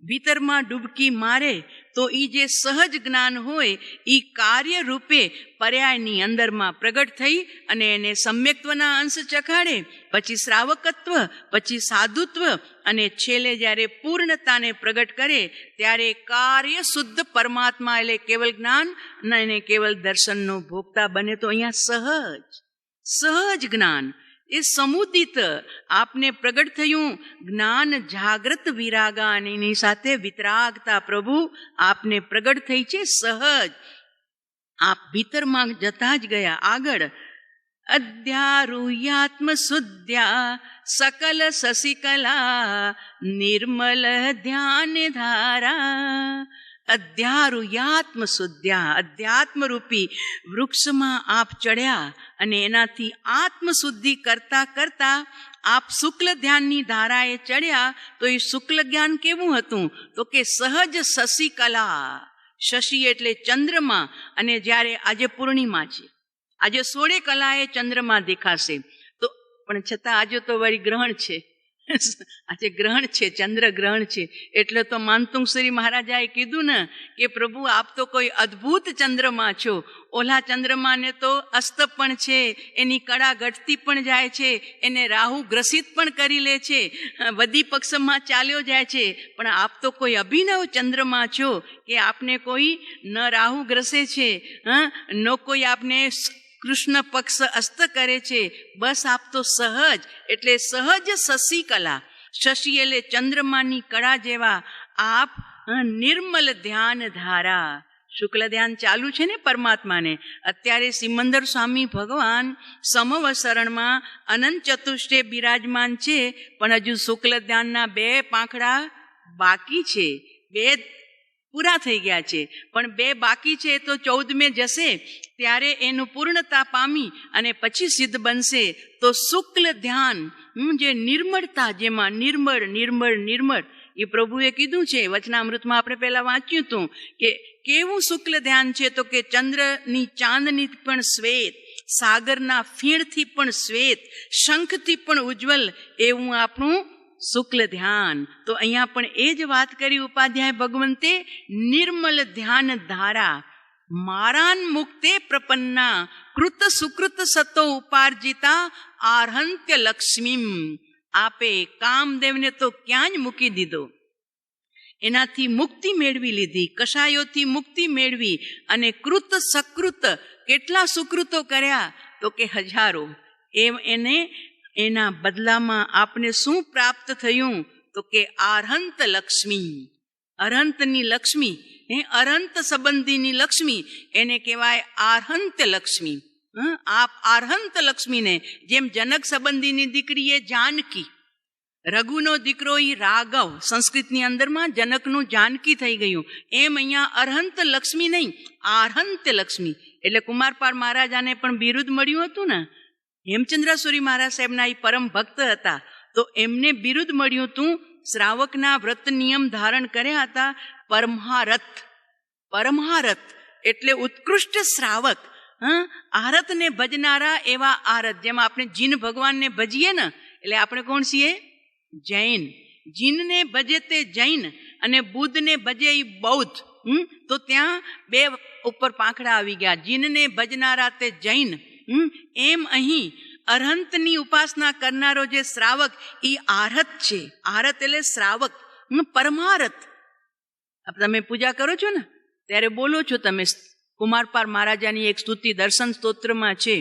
ભીતરમાં ડૂબકી મારે, તો ઈ જે સહજ જ્ઞાન હોય ઈ કાર્ય રૂપે પર્યાયની અંદરમાં પ્રગટ થઈ અને એને સમ્યક્ત્વના અંશ ચખાડે, પછી શ્રાવકત્વ, પછી સાધુત્વ, અને છેલ્લે જ્યારે પૂર્ણતાને પ્રગટ કરે ત્યારે કાર્ય શુદ્ધ પરમાત્મા એટલે કેવલ જ્ઞાન અને કેવલ દર્શનનો ભોગતા બને. તો અહીંયા સહજ જ્ઞાન એ સમુદિત આપને પ્રગટ થયું. જ્ઞાન જાગ્રત વિરાગા, અને એની સાથે વિતરાગતા પ્રભુ આપને પ્રગટ થઈ છે. સહજ આપ ભીતરમાં જતા જ ગયા આગળ. અધ્યારૂયાત્મ શુદ્ધ્યા સકલ શશિકલા નિર્મલ ધ્યાન ધારા. અધ્યારૂયાત્મ શુદ્ધ્યા, અધ્યાત્મ રૂપી વૃક્ષમાં આપ ચડ્યા અને એનાથી આત્મશુદ્ધિ કરતા કરતા આપ શુક્લ ધ્યાનની ધારાએ ચડ્યા. તો એ શુક્લ જ્ઞાન કેવું હતું? તો કે સહજ શશિકલા. શશી એટલે ચંદ્રમા, અને જ્યારે આજે પૂર્ણિમા છે, આજે 16 કલાએ ચંદ્રમા દેખાશે. તો પણ છતાં આજે તો વળી ગ્રહણ છે, આજે ગ્રહણ છે, ચંદ્ર ગ્રહણ છે. એટલે તો માનતુંગશ્રી મહારાજાએ કીધું ને કે પ્રભુ આપ તો કોઈ અદ્ભુત ચંદ્રમા છો. ઓલા ચંદ્રમાને તો અસ્ત પણ છે, એની કળા ઘટતી પણ જાય છે, એને રાહુ ગ્રસિત પણ કરી લે છે, વધી પક્ષમાં ચાલ્યો જાય છે. પણ આપ તો કોઈ અભિનવ ચંદ્રમા છો કે આપને કોઈ ન રાહુ ગ્રસે છે, ન કોઈ આપને કૃષ્ણ પક્ષ અસ્ત કરે છે. બસ આપ તો સહજ, એટલે સહજ શશિકલા. શશી એટલે ચંદ્રમાની કળા જેવા આપ નિર્મલ ધ્યાન ધારા. શુક્લ ધ્યાન ચાલુ છે ને પરમાત્માને. અત્યારે સિમંદર સ્વામી ભગવાન સમવસરણમાં અનંત ચતુષ્ટય બિરાજમાન છે, પણ હજુ શુક્લ ધ્યાનના 2 પાંખડા બાકી છે. 2 પૂરા થઈ ગયા છે, પણ 2 બાકી છે. તો 14મે જશે ત્યારે એનું પૂર્ણતા પામી અને પછી સિદ્ધ બનશે. તો શુક્લ ધ્યાન જે નિર્મળતા, જેમાં નિર્મળ નિર્મળ નિર્મળ એ પ્રભુએ કીધું છે. વચનામૃતમાં આપણે પહેલા વાંચ્યું હતું કે કેવું શુક્લ ધ્યાન છે, તો કે ચંદ્રની ચાંદની પણ શ્વેત, સાગરના ફીણથી પણ શ્વેત, શંખથી પણ ઉજ્જવલ એવું આપણું શુક્લ ધ્યાન. તો અહીંયા પણ એ જ વાત કરી ઉપાધ્યાય ભગવંતે, નિર્મલ ધ્યાન ધારા મારાન મુક્તે પ્રપન્ના કૃત સુકૃત સતો ઉપાર્જિતા આર્હંત્ય લક્ષ્મીમ. આપે કામદેવને તો ક્યાં જ મૂકી દીધો, એનાથી મુક્તિ મેળવી લીધી, કષાયોથી મુક્તિ મેળવી, અને કૃત સકૃત કેટલા સુકૃતો કર્યા, તો કે હજારો. એને એના બદલામાં આપને શું પ્રાપ્ત થયું, તો કે આર્હંત લક્ષ્મી. અરહંતની લક્ષ્મી, અરહંત સંબંધીની લક્ષ્મી, એને કહેવાય આર્હંત લક્ષ્મી. આપ આર્હંત લક્ષ્મીને, જેમ જનક સંબંધીની દીકરી એ જાનકી, રઘુનો દીકરો એ રાઘવ, સંસ્કૃતની અંદરમાં જનકનું જાનકી થઈ ગયું, એમ અહીંયા અરહંત લક્ષ્મી નહીં, આર્હંત લક્ષ્મી. એટલે કુમારપાળ મહારાજાને પણ બિરુદ મળ્યું હતું ને, હેમચંદ્રસુરી મહારાજ સાહેબના એ પરમ ભક્ત હતા, તો એમને બિરુદ મળ્યું હતું. શ્રાવકના વ્રત નિયમ ધારણ કર્યા હતા, પરમહારથ. પરમહારથ એટલે ઉત્કૃષ્ટ શ્રાવક. આરતને ભજનારા એવા આરત. જેમ આપણે જીન ભગવાનને ભજીએ ને, એટલે આપણે કોણ છીએ? જૈન. જીનને ભજે તે જૈન અને બુદ્ધને ભજે એ બૌદ્ધ. તો ત્યાં બે ઉપર પાંખડા આવી ગયા, જીનને ભજનારા તે જૈન. એમ અહીં અરહંતની ઉપાસના કરનારો જે શ્રાવક એ આરત છે. આરત એટલે શ્રાવક, પરમારથ. તમે પૂજા કરો છો ને ત્યારે બોલો છો તમે. કુમારપાળ મહારાજાની એક સ્તુતિ દર્શન સ્તોત્રમાં છે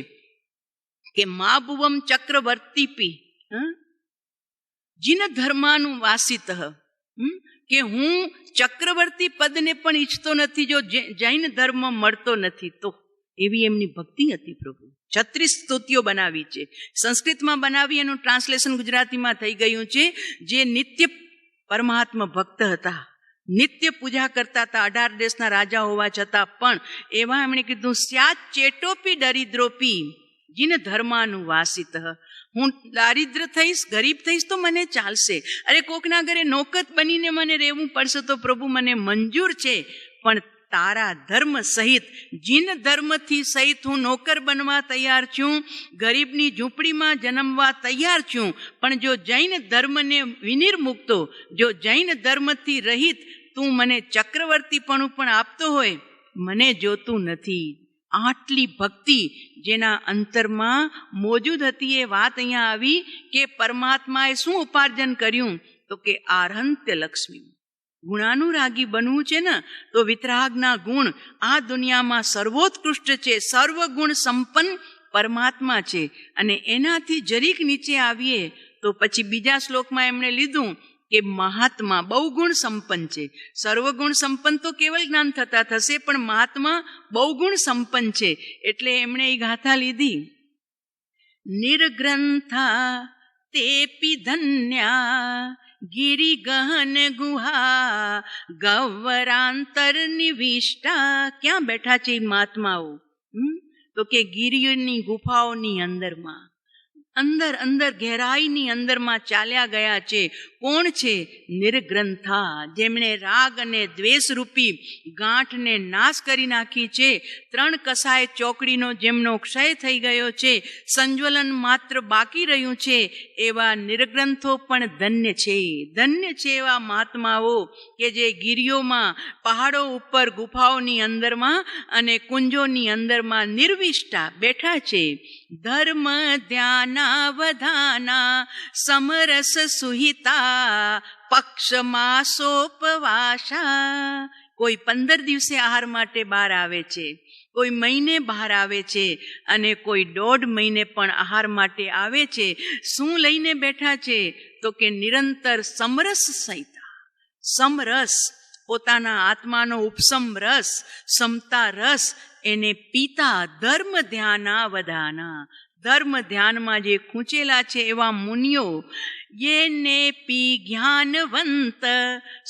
કે મા ભુવમ ચક્રવર્તીપી જીન ધર્માનું વાસિત, કે હું ચક્રવર્તી પદને પણ ઈચ્છતો નથી જો જૈન ધર્મ મળતો નથી તો. એવી એમની ભક્તિ હતી. પ્રભુ 36 સ્તુતિઓ બનાવી છે, સંસ્કૃતમાં બનાવી, એનું ટ્રાન્સલેશન ગુજરાતીમાં થઈ ગયું છે. જે નિત્ય પરમાત્મા ભક્ત હતા, નિત્ય પૂજા કરતા હતા, 18 દેશના રાજા હોવા છતાં પણ એવા એમણે કીધું, સ્યાત ચેટોપી દરિદ્રોપી જીન ધર્માનું વાસિત. હું દારિદ્ર થઈશ, ગરીબ થઈશ તો મને ચાલશે, અરે કોકના ઘરે નોકર બનીને મને રહેવું પડશે તો પ્રભુ મને મંજૂર છે, પણ તારા ધર્મ સહિત, જીન ધર્મથી સહિત હું નોકર બનવા તૈયાર છું, ગરીબની ઝૂંપડીમાં જન્મવા તૈયાર છું, પણ જો જૈન ધર્મને વિનિર્મુક્તો, જો જૈન ધર્મથી રહિત તું મને ચક્રવર્તીપણું પણ આપતો હોય, મને જોતું નથી. આટલી ભક્તિ જેના અંતરમાં મોજૂદ હતી એ વાત અહીંયા આવી કે પરમાત્માએ શું ઉપાર્જન કર્યું, તો કે આર્હંત્ય લક્ષ્મી. ગુણાનુરાગી બનવું છે ને તો વિતરાગના ગુણ આ દુનિયામાં સર્વોત્કૃષ્ટ છે, સર્વગુણ સંપન્ન પરમાત્મા છે. અને એનાથી જરીક નીચે આવીએ તો પછી બીજા શ્લોકમાં એમણે લીધું કે મહાત્મા બહુ ગુણ સંપન્ન છે. સર્વગુણ સંપન્ન તો કેવલ જ્ઞાન થતા થશે, પણ મહાત્મા બહુ ગુણ સંપન્ન છે. એટલે એમણે એ ગાથા લીધી, નિર્ગ્રંથા તેપી ધન્યા ગિરિ ગહન ગુહા ગૌવરાંતર નિવિષ્ટા. ક્યાં બેઠા છે મહાત્માઓ? તો કે ગિરિની ગુફાઓની અંદરમાં, અંદર અંદર ગહેરાઈની અંદરમાં ચાલ્યા ગયા છે. કોણ છે? નિર્ગ્રંથા, જેમણે રાગ અને દ્વેષ રૂપી ગાંઠને નાશ કરી નાખી છે. 3 કસાય ચોકડીનો જેમનો ક્ષય થઈ ગયો છે, સંજ્વલન માત્ર બાકી રહ્યું છે, એવા નિર્ગ્રંથો પણ ધન્ય છે. ધન્ય છે એવા મહાત્માઓ કે જે ગિરિયોમાં, પહાડો ઉપર, ગુફાઓની અંદરમાં અને કુંજોની અંદરમાં નિર્વિષ્ટા બેઠા છે. ધર્મ ધ્યાનાવધાના સમરસ સુહિતા પક્ષમાસોપવાસા. કોઈ 15 દિવસે આહાર માટે બહાર આવે છે, કોઈ મહિને બહાર આવે છે, અને કોઈ 1.5 મહિને પણ આહાર માટે આવે છે. શું લઈને બેઠા છે? તો કે નિરંતર સમરસ સંહિતા. સમરસ, પોતાના આત્માનો ઉપસમ રસ, સમતા રસ એને પીતા. ધર્મ ધ્યાનાવધાના, ધર્મ ધ્યાનમાં જે ખૂંચેલા છે એવા મુનિઓ. યેને પી જ્ઞાનવંત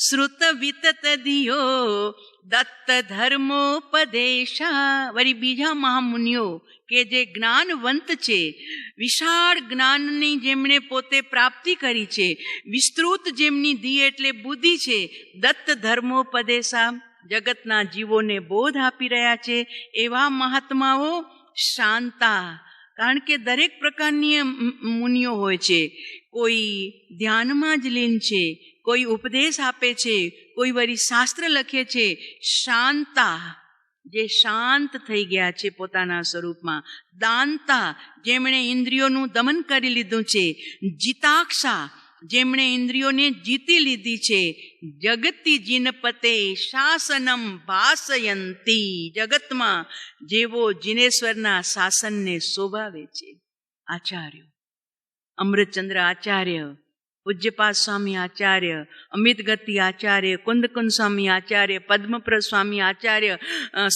શ્રુત વિતત ધિયો દત્ત ધર્મોપદેશા. વળી બીજા મહામુનિઓ કે જે જ્ઞાનવંત છે, વિશાળ જ્ઞાનની જેમણે પોતે પ્રાપ્તિ કરી છે, વિસ્તૃત જેમની ધી એટલે બુદ્ધિ છે, દત્ત ધર્મોપદેશા, જગતના જીવોને બોધ આપી રહ્યા છે, એવા મહાત્માઓ શાંતા. કારણ કે દરેક પ્રકારની મુનિઓ હોય છે. કોઈ ધ્યાનમાં જ લીન છે, કોઈ ઉપદેશ આપે છે, કોઈ વળી શાસ્ત્ર લખે છે. શાંતા, જે શાંત થઈ ગયા છે પોતાના સ્વરૂપમાં. દાંતા, જેમણે ઇન્દ્રિયોનું દમન કરી લીધું છે. જીતાક્ષા, જેમણે ઇન્દ્રિયોને જીતી લીધી છે. જગતિ જીનપતે શાસનમ ભાસયંતી, જગતમાં જેવો જીનેશ્વરના શાસનને શોભાવે છે. આચાર્યો, અમૃતચંદ્ર આચાર્ય, પૂજ્યપાદ સ્વામી આચાર્ય, અમિત ગતિ આચાર્ય, કુંદકુંદ સ્વામી આચાર્ય, પદ્મપ્રદ સ્વામી આચાર્ય,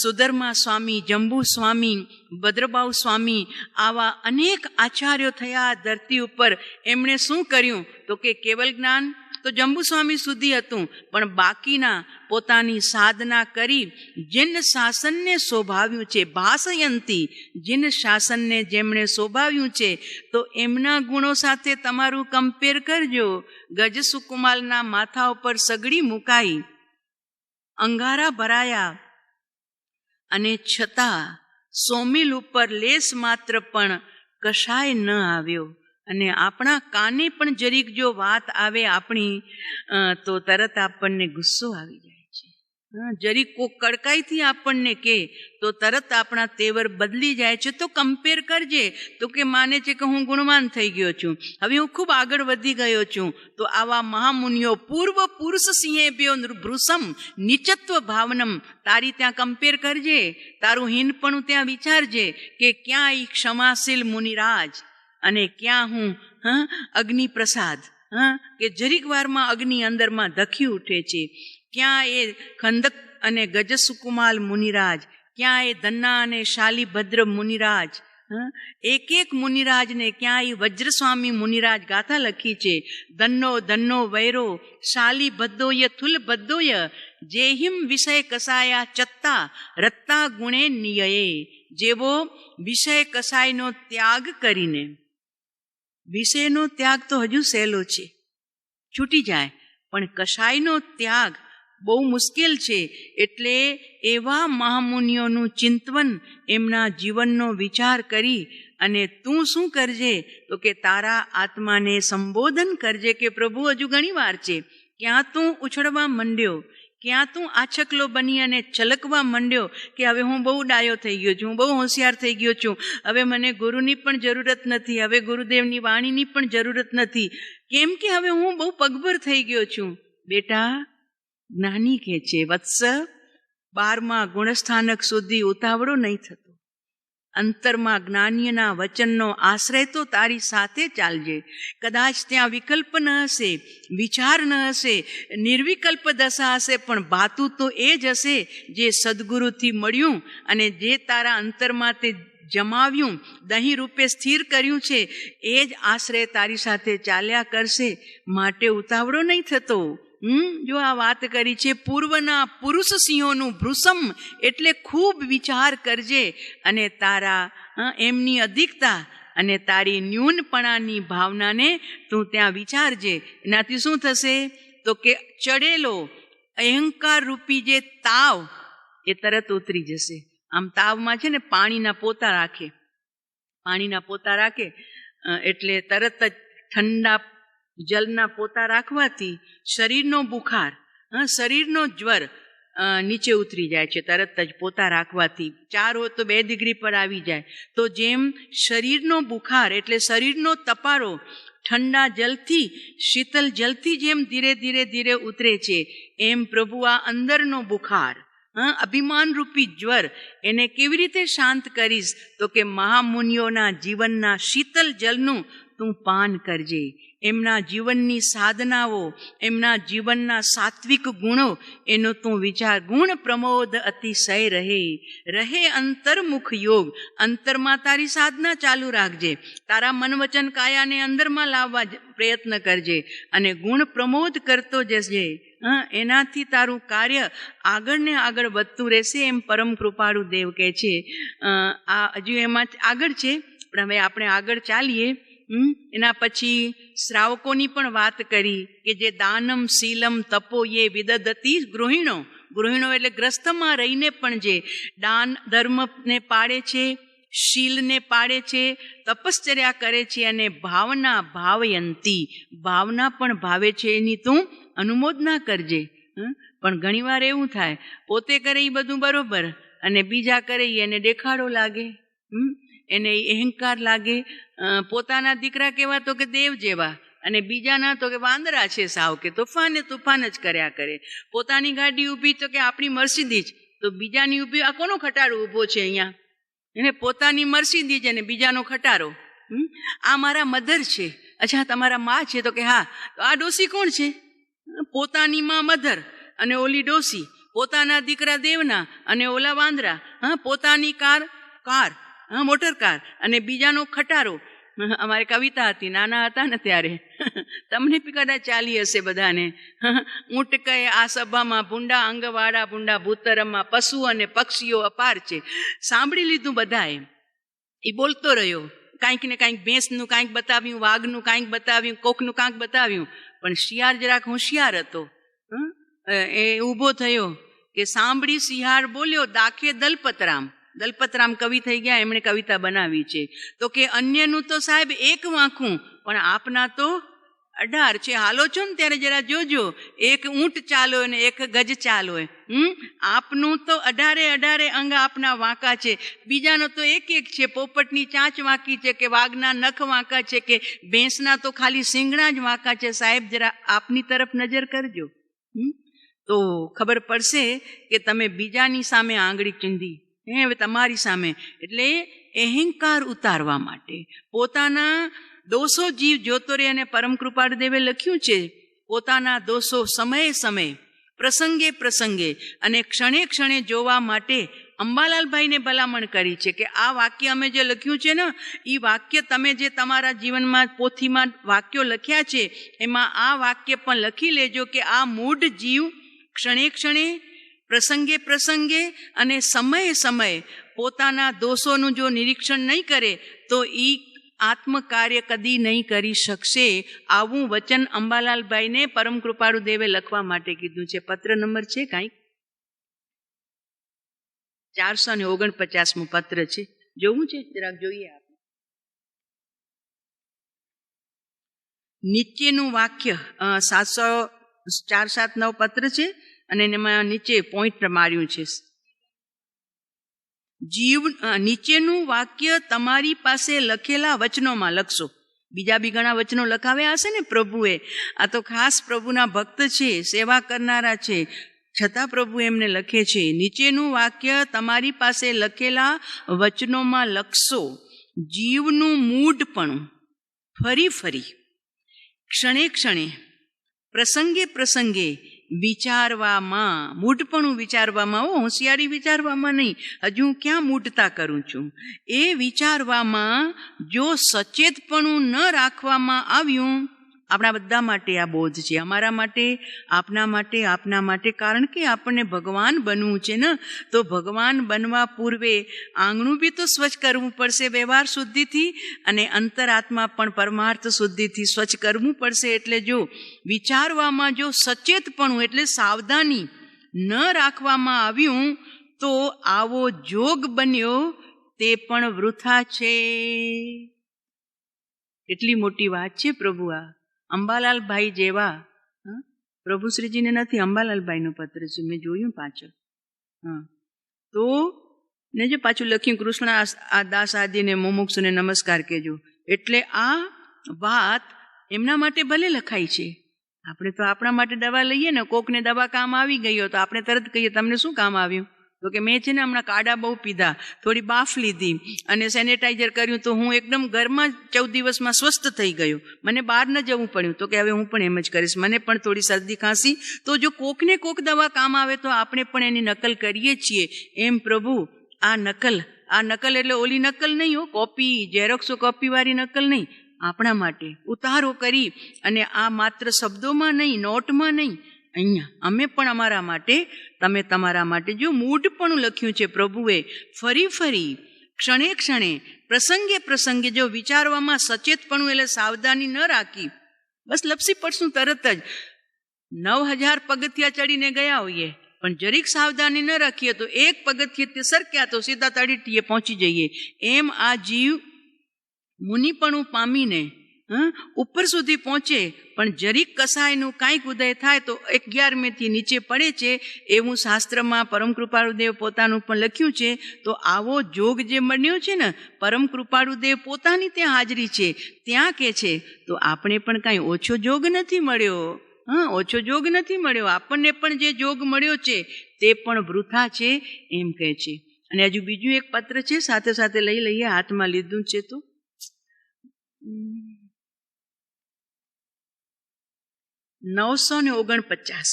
સુધર્મા સ્વામી, જંબુ સ્વામી, ભદ્રબાહુ સ્વામી, આવા અનેક આચાર્યો થયા ધરતી ઉપર. એમણે શું કર્યું તો કે કેવલ જ્ઞાન તો જંબુ સ્વામી સુધી હતું, પણ બાકીના પોતાની સાધના કરી જીન શાસનને શોભાવ્યું છે. ભાસયંતી, જીન શાસનને જેમણે શોભાવ્યું છે, તો એમના ગુણો સાથે તમારું કમ્પેર કરજો. ગજ સુકુમાલના માથા ઉપર સગડી મુકાઈ, અંગારા ભરાયા, અને છતાં સોમિલ ઉપર લેસ માત્ર પણ કશાય ન આવ્યો. અને આપણા કાને પણ જરીક જો વાત આવે આપણી, તો તરત આપણને ગુસ્સો આવી જાય છે. જરીક કોક કડકાઈથી આપણને કે તો તરત આપણા તેવર બદલી જાય છે. તો કમ્પેર કરજે. તો કે માને છે કે હું ગુણવાન થઈ ગયો છું, હવે હું ખૂબ આગળ વધી ગયો છું. તો આવા મહામુનિઓ પૂર્વ પુરુષ સિંહેભ્યો ભૃસમ નીચત્વ ભાવનમ, તારી ત્યાં કમ્પેર કરજે, તારું હીનપણું ત્યાં વિચારજે કે ક્યાં ઈ ક્ષમાશીલ મુનિરાજ અને ક્યાં હું અગ્નિ પ્રસાદ, કે જરીક વારમાં અગ્નિ અંદરમાં ધખી ઉઠે છે. ક્યાં એ ખંદક અને ગજસુકુમાલ મુનિરાજ, ક્યાં એ ધન્ના અને શાલીભદ્ર મુનિરાજ, એક એક મુનિરાજને ક્યાં એ વજ્રસ્વામી મુનિરાજ ગાથા લખી છે. ધન્નો ધન્નો વૈરો શાલીભદ્દોય થુલભદ્દોય, જેહિમ વિષય કસાયા ચત્તા રત્તા ગુણે નિયયે. જેવો વિષય કસાયનો ત્યાગ કરીને, વિષયનો ત્યાગ તો હજુ સહેલો છે, છૂટી જાય, પણ કશાયનો ત્યાગ બહુ મુશ્કેલ છે. એટલે એવા મહામુનિઓનું ચિંતન, એમના જીવનનો વિચાર કરી અને તું શું કરજે તો કે તારા આત્માને સંબોધન કરજે કે પ્રભુ હજુ ઘણી વાર છે. ક્યાં તું ઉછળવા માંડ્યો, ક્યાં તું આછકલો બની અને છલકવા માંડ્યો કે હવે હું બહુ ડાયો થઈ ગયો છું, હું બહુ હોશિયાર થઈ ગયો છું, હવે મને ગુરુની પણ જરૂરત નથી, હવે ગુરુદેવની વાણીની પણ જરૂરત નથી, કેમ કે હવે હું બહુ પગભર થઈ ગયો છું. બેટા, જ્ઞાની કે છે, વત્સ 12મા ગુણસ્થાનક સુધી ઉતાવળો નહીં થતો. અંતરમાં જ્ઞાનીના વચનનો આશ્રય તો તારી સાથે ચાલજે. કદાચ ત્યાં વિકલ્પ ન હશે, વિચાર ન હશે, નિર્વિકલ્પ દશા હશે, પણ બાતું તો એ જ હશે જે સદગુરુથી મળ્યું અને જે તારા અંતરમાં તે જમાવ્યું, દહીં રૂપે સ્થિર કર્યું છે, એ જ આશ્રય તારી સાથે ચાલ્યા કરશે. માટે ઉતાવળો નહીં થતો. જો આ વાત કરી છે પૂર્વના પુરુષ સિંહોનું ભૃસમ, એટલે ખૂબ વિચાર કરજે અને તારા એમની અધિકતા અને તારી ન્યૂનપણાની ભાવનાને તું ત્યાં વિચારજે. એનાથી શું થશે તો કે ચડેલો અહંકાર રૂપી જે તાવ એ તરત ઉતરી જશે. આમ તાવમાં છે ને પાણીના પોતા રાખે, પાણીના પોતા રાખે એટલે તરત જ ઠંડા જલના પોતા રાખવાથી શરીરનો બુખાર, શરીરનો જ્વર નીચે ઉતરી જાય છે. તરત જ પોતા રાખવાથી 4 હોય તો 2 ડિગ્રી પર આવી જાય. તો જેમ શરીરનો બુખાર એટલે શરીરનો તપારો ઠંડા જલથી, શીતલ જલથી જેમ ધીરે ધીરે ધીરે ઉતરે છે, એમ પ્રભુ આ અંદરનો બુખાર, અભિમાન રૂપી જ્વર, એને કેવી રીતે શાંત કરીશ તો કે મહામુનિઓના જીવનના શીતલ જલનું તું પાન કરજે. એમના જીવનની સાધનાઓ, એમના જીવનના સાત્વિક ગુણો, એનો તું વિચાર. ગુણ પ્રમોદ અતિશય રહે, રહે અંતર્મુખ યોગ. અંતરમાં તારી સાધના ચાલુ રાખજે, તારા મન વચન કાયાને અંદરમાં લાવવા પ્રયત્ન કરજે અને ગુણ પ્રમોદ કરતો જશે. એનાથી તારું કાર્ય આગળ ને આગળ વધતું રહેશે, એમ પરમ કૃપાળુ દેવ કહે છે. આ હજુ એમાં આગળ છે, પણ હવે આપણે આગળ ચાલીએ. એના પછી શ્રાવકોની પણ વાત કરી કે જે દાનમ શીલમ તપો યે વિદદતી ગૃહિણો. ગૃહિણો એટલે ગ્રસ્થમાં રહીને પણ જે દાન ધર્મને પાળે છે, શીલને પાળે છે, તપશ્ચર્યા કરે છે, અને ભાવના ભાવયંતી, ભાવના પણ ભાવે છે, એની તું અનુમોદના કરજે. પણ ઘણીવાર એવું થાય, પોતે કરે એ બધું બરોબર અને બીજા કરે એને દેખાડો લાગે, એને અહંકાર લાગે. પોતાના દીકરા કેવા તો કે દેવ જેવા, અને બીજાના તો કે વાંદરા છે સાવ, કે તુફાન જ કર્યા કરે. પોતાની ગાડી ઊભી તો કે આપણી મર્સિડીઝ, તો બીજાની ઊભી આ કોનો ખટારો ઊભો છે અહીંયા? એને પોતાની મર્સિડીઝ અને બીજાનો ખટારો. આ મારા મધર છે. અચ્છા, તમારા માં છે? તો કે હા. તો આ ડોસી કોણ છે? પોતાની માં મધર અને ઓલી ડોસી, પોતાના દીકરા દેવના અને ઓલા વાંદરા, પોતાની કાર મોટર કાર અને બીજાનો ખટારો. અમારે કવિતા હતી નાના હતા ને ત્યારે, તમને બી કદાચ ચાલી હશે બધાને. ઊંટ કહે આ સભામાં ભૂંડા અંગવાળા ભૂંડા ભૂતરમમાં પશુ અને પક્ષીઓ અપાર છે. સાંભળી લીધું બધાએ. એ બોલતો રહ્યો, કાંઈક ને કાંઈક ભેંસનું કાંઈક બતાવ્યું, વાઘનું કાંઈક બતાવ્યું, કોકનું કાંઈક બતાવ્યું. પણ શિયાળ જરાક હોશિયાર હતો. એ ઊભો થયો કે સાંભળી શિયાળ બોલ્યો દાખે દલપતરામ કવિ થઈ ગયા, એમણે કવિતા બનાવી છે. તો કે અન્યનું તો સાહેબ એક વાંખું, પણ આપના તો 18 છે. હાલો છો ને ત્યારે જરા જોજો, એક ઊંટ ચાલો ને એક ગજ ચાલો. આપનું તો 18 અંગ આપના વાંકા છે, બીજાનો તો એક છે. પોપટની ચાંચ વાંકી છે, કે વાઘના નખ વાંકા છે, કે ભેંસના તો ખાલી સિંગણા જ વાંકા છે. સાહેબ જરા આપની તરફ નજર કરજો, તો ખબર પડશે કે તમે બીજાની સામે આંગળી ચીંધી, હવે તમારી સામે. એટલે અહંકાર ઉતારવા માટે પોતાના દોષો જીવ જોતો રહે. અને પરમ કૃપાળુ દેવે લખ્યું છે, પોતાના દોષો સમયે પ્રસંગે અને ક્ષણે જોવા માટે અંબાલાલભાઈને ભલામણ કરી છે. કે આ વાક્ય અમે જે લખ્યું છે ને, એ વાક્ય તમે જે તમારા જીવનમાં પોથીમાં વાક્યો લખ્યા છે, એમાં આ વાક્ય પણ લખી લેજો કે આ મૂઢ જીવ ક્ષણે પ્રસંગે અને સમયે પોતાના દોષોનું જો નિરીક્ષણ નહીં કરે તો એ આત્મકાર્ય કદી નહીં કરી શકશે. આવું વચન અંબાલાલભાઈને પરમ કૃપાળુ દેવે લખવા માટે કીધું છે. પત્ર નંબર છે કાંઈક 449 પત્ર છે. જોવું છે? જરાક જોઈએ આપણે. નીચેનું વાક્ય 479 પત્ર છે, અને એમાં નીચે પોઈન્ટ માર્યું છે. નીચેનું વાક્ય તમારી પાસે લખેલા વચનોમાં લખશો. બીજા બી ઘણા વચનો લખાવ્યા હશે ને પ્રભુએ. આ તો ખાસ પ્રભુના ભક્ત છે, સેવા કરનારા છે, છતાં પ્રભુ એમને લખે છે. નીચેનું વાક્ય તમારી પાસે લખેલા વચનોમાં લખશો. જીવનું મૂઢપણું ફરી ક્ષણે પ્રસંગે વિચારવામાં, મૂઢપણું વિચારવામાં, હોશિયારી વિચારવામાં નહીં, હજુ હું ક્યાં મૂઢતા કરું છું, એ વિચારવામાં જો સચેતપણું ન રાખવામાં આવ્યું. આપણા બધા માટે આ બોધ છે, અમારા માટે, આપના માટે. કારણ કે આપણને ભગવાન બનવું છે ને, તો ભગવાન બનવા પૂર્વે આંગણું બી તો સ્વચ્છ કરવું પડશે વ્યવહાર શુદ્ધિથી, અને અંતરાત્મા પણ પરમાર્થ શુદ્ધિથી સ્વચ્છ કરવું પડશે. એટલે જો વિચારવામાં જો સચેતપણું એટલે સાવધાની ન રાખવામાં આવ્યું તો આવો જોગ બન્યો તે પણ વૃથા છે. કેટલી મોટી વાત છે પ્રભુ. આ અંબાલાલભાઈ જેવા પ્રભુશ્રીજીને નથી, અંબાલાલભાઈનો પત્ર છે, મેં જોયું પાછળ. તો ને જો પાછું લખ્યું કૃષ્ણ આ દાસ આદિને મુમુક્ષુને નમસ્કાર કહેજો. એટલે આ વાત એમના માટે ભલે લખાઈ છે. આપણે તો આપણા માટે દવા લઈએ ને, કોકને દવા કામ આવી ગઈ હોય તો આપણે તરત કહીએ તમને શું કામ આવ્યું? તો કે મેં છે ને હમણાં કાડા બહુ પીધા, થોડી બાફ લીધી અને સેનેટાઈઝર કર્યું, તો હું એકદમ ઘરમાં 14 દિવસમાં સ્વસ્થ થઈ ગયો, મને બહાર ન જવું પડ્યું. તો કે હવે હું પણ એમ જ કરીશ, મને પણ થોડી શરદી ખાંસી. તો જો કોકને કોક દવા કામ આવે તો આપણે પણ એની નકલ કરીએ છીએ. એમ પ્રભુ આ નકલ એટલે ઓલી નકલ નહીં હો, કોપી ઝેરોક્સો કોપી વાળી નકલ નહીં, આપણા માટે ઉતારો કરી અને આ માત્ર શબ્દોમાં નહીં, નોટમાં નહીં, અહીંયા અમે પણ અમારા માટે, તમે તમારા માટે. જો મૂઢપણું લખ્યું છે પ્રભુએ ફરી ફરી, ક્ષણે ક્ષણે, પ્રસંગે પ્રસંગે. જો વિચારવામાં સચેતપણું એટલે સાવધાની ન રાખી, બસ લપસી પડશું તરત જ. 9000 પગથિયા ચડીને ગયા હોઈએ, પણ જરીક સાવધાની ન રાખીએ તો એક પગથિયે સરક્યા તો સીધા તળીટીએ પહોંચી જઈએ. એમ આ જીવ મુનિપણું પામીને ઉપર સુધી પહોંચે, પણ જરીક કસાયનું કાંઈક ઉદય થાય તો 11મેથી નીચે પડે છે. એવું શાસ્ત્રમાં પરમ કૃપાળુદેવ પોતાનું પણ લખ્યું છે. તો આવો જોગ જે મળ્યો છે ને, પરમ કૃપાળુદેવ પોતાની ત્યાં હાજરી છે, ત્યાં કે છે તો આપણે પણ કાંઈ ઓછો જોગ નથી મળ્યો. ઓછો જોગ નથી મળ્યો. આપણને પણ જે જોગ મળ્યો છે તે પણ વૃથા છે એમ કહે છે. અને હજુ બીજું એક પત્ર છે, સાથે સાથે લઈ લઈએ, હાથમાં લીધું છે તો 949.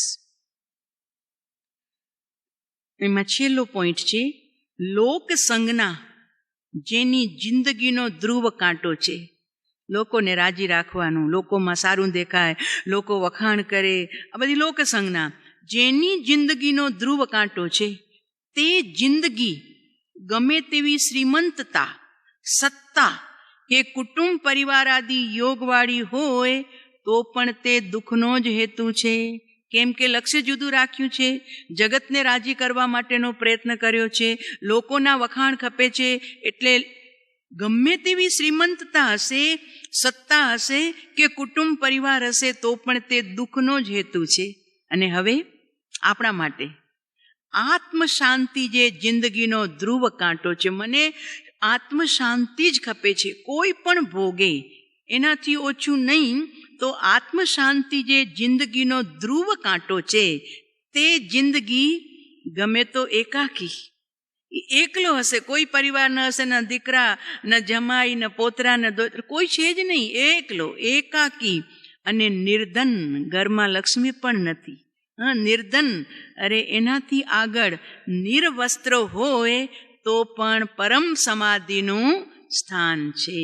એમાં છેલ્લો પોઈન્ટ છે, લોક સંજ્ઞા જેની જિંદગીનો ધ્રુવ કાંટો છે. લોકોને રાજી રાખવાનું, લોકોમાં સારું દેખાય, લોકો વખાણ કરે, આ બધી લોક સંજ્ઞા. જેની જિંદગીનો ધ્રુવ કાંટો છે તે જિંદગી ગમે તેવી શ્રીમંતતા, સત્તા કે કુટુંબ પરિવાર આદિ યોગવાળી હોય તો પણ તે દુઃખનો જ હેતુ છે. કેમ કે લક્ષ્ય જુદું રાખ્યું છે, જગતને રાજી કરવા માટેનો પ્રયત્ન કર્યો છે, લોકોના વખાણ ખપે છે. એટલે ગમે તેવી શ્રીમંતતા હશે, સત્તા હશે કે કુટુંબ પરિવાર હશે તો પણ તે દુઃખનો જ હેતુ છે. અને હવે આપણા માટે આત્મ શાંતિ જે જિંદગીનો ધ્રુવ કાંટો છે, મને આત્મ શાંતિ જ ખપે છે, કોઈ પણ ભોગે એનાથી ઓછું નહીં. તો આત્મ શાંતિ જે જિંદગીનો ધ્રુવ કાંટો છે તે જિંદગી ગમે તો એકાકી, એકલો હશે, કોઈ પરિવાર ન હશે, ન દીકરા, ન જમાઈ, ન પોતરા, ન કોઈ છે જ નહીં, એકલો, એકાકી અને નિર્ધન. ઘરમાં લક્ષ્મી પણ નથી, નિર્ધન. અરે એનાથી આગળ નિર્વસ્ત્ર હોય તો પણ પરમ સમાધિનું સ્થાન છે.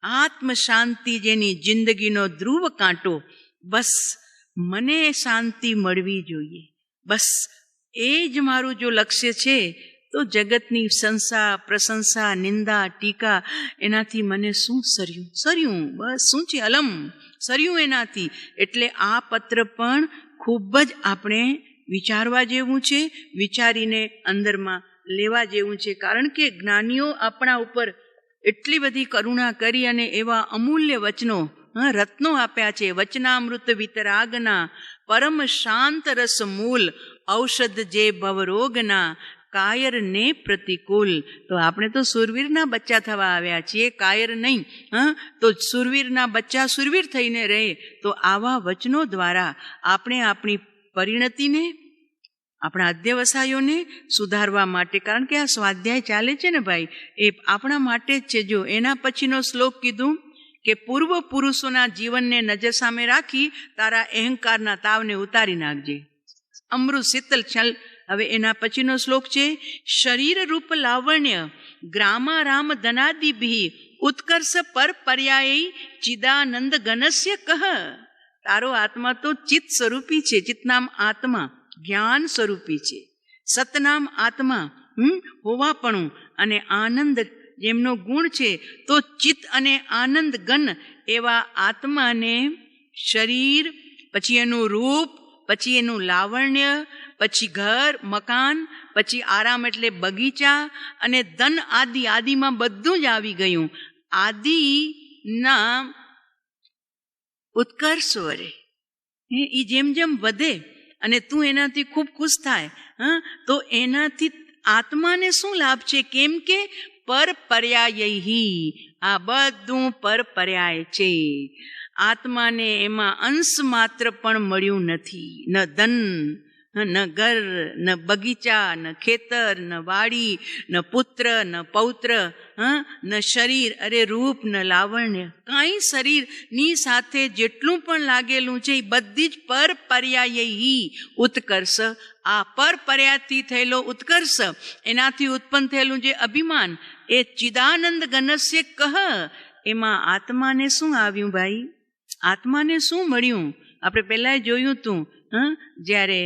આત્મ શાંતિ જેની જિંદગીનો ધ્રુવ કાંટો, બસ મને શાંતિ મળવી જોઈએ, બસ એ જ મારું જો લક્ષ્ય છે. તો જગતની પ્રશંસા, નિંદા, ટીકા એનાથી મને શું સર્યું, બસ શું છે, અલમ સર્યું એનાથી. એટલે આ પત્ર પણ ખૂબ જ આપણે વિચારવા જેવું છે, વિચારીને અંદરમાં લેવા જેવું છે. કારણ કે જ્ઞાનીઓ આપણા ઉપર એટલી બધી કરુણા કરી અને એવા અમૂલ્ય વચનો, રત્નો આપ્યા છે. વચનામૃત વિતરાગના, પરમ શાંત રસ મૂલ, ઔષધ જે ભવરોગના, કાયર ને પ્રતિકૂલ. તો આપણે તો સુરવીરના બચ્ચા થવા આવ્યા છીએ, કાયર નહીં. તો સુરવીરના બચ્ચા સુરવીર થઈને રહે. તો આવા વચનો દ્વારા આપણે આપણી પરિણતિને, આપણા અધ્યવસાયોને સુધારવા માટે, કારણ કે આ સ્વાધ્યાય ચાલે છે ને ભાઈ, એ આપણા માટે જ છે. જો એના પછીનો શ્લોક કીધું કે પૂર્વ પુરુષોના જીવનને નજર સામે રાખી તારા અહંકારના તાવને ઉતારી નાખજે. અમૃત શીતલ છલ. હવે એના પછીનો શ્લોક છે, શરીર રૂપ લાવણ્ય ગ્રામા રામ ધનાદિભી ઉત્કર્ષ પર પર્યાય ચિદાનંદ ગણસ્ય કહ. તારો આત્મા તો ચિત્ત સ્વરૂપી છે, ચિત્તનામ આત્મા જ્ઞાન સ્વરૂપી છે, સતનામ આત્મા હોવાપણું અને આનંદ જેમનો ગુણ છે. તો ચિત્ત અને આનંદ ગન એવા આત્માને શરીર, પછી એનું રૂપ, પછી એનું લાવણ્ય, પછી ઘર મકાન, પછી આરામ એટલે બગીચા, અને ધન આદિ, આદિમાં બધું જ આવી ગયું. આદિના ઉત્કર્ષ વરે એ જેમ જેમ વધે અને તું એનાથી ખૂબ ખુશ થાય, તો એનાથી આત્માને શું લાભ છે? કેમ કે પર પર્યાયહી, આ બધું પર પર્યાય છે. આત્માને એમાં અંશ માત્ર પણ મળ્યું નથી. ન ધન, ન ઘર, ન બગીચા, ન ખેતર, ન વાડી, ન પુત્ર, ન પૌત્ર, ન શરીર, અરે રૂપ, ન લાવણ્ય, કાંઈ શરીરની સાથે જેટલું પણ લાગેલું છે એ બધી જ પર પર્યાયહી ઉત્કર્ષ. આ પર પર્યાયથી થયેલો ઉત્કર્ષ, એનાથી ઉત્પન્ન થયેલું જે અભિમાન, એ ચિદાનંદ ગણસ્ય કહ. એમાં આત્માને શું આવ્યું ભાઈ? આત્માને શું મળ્યું? આપણે પહેલાં જોયું હતું જ્યારે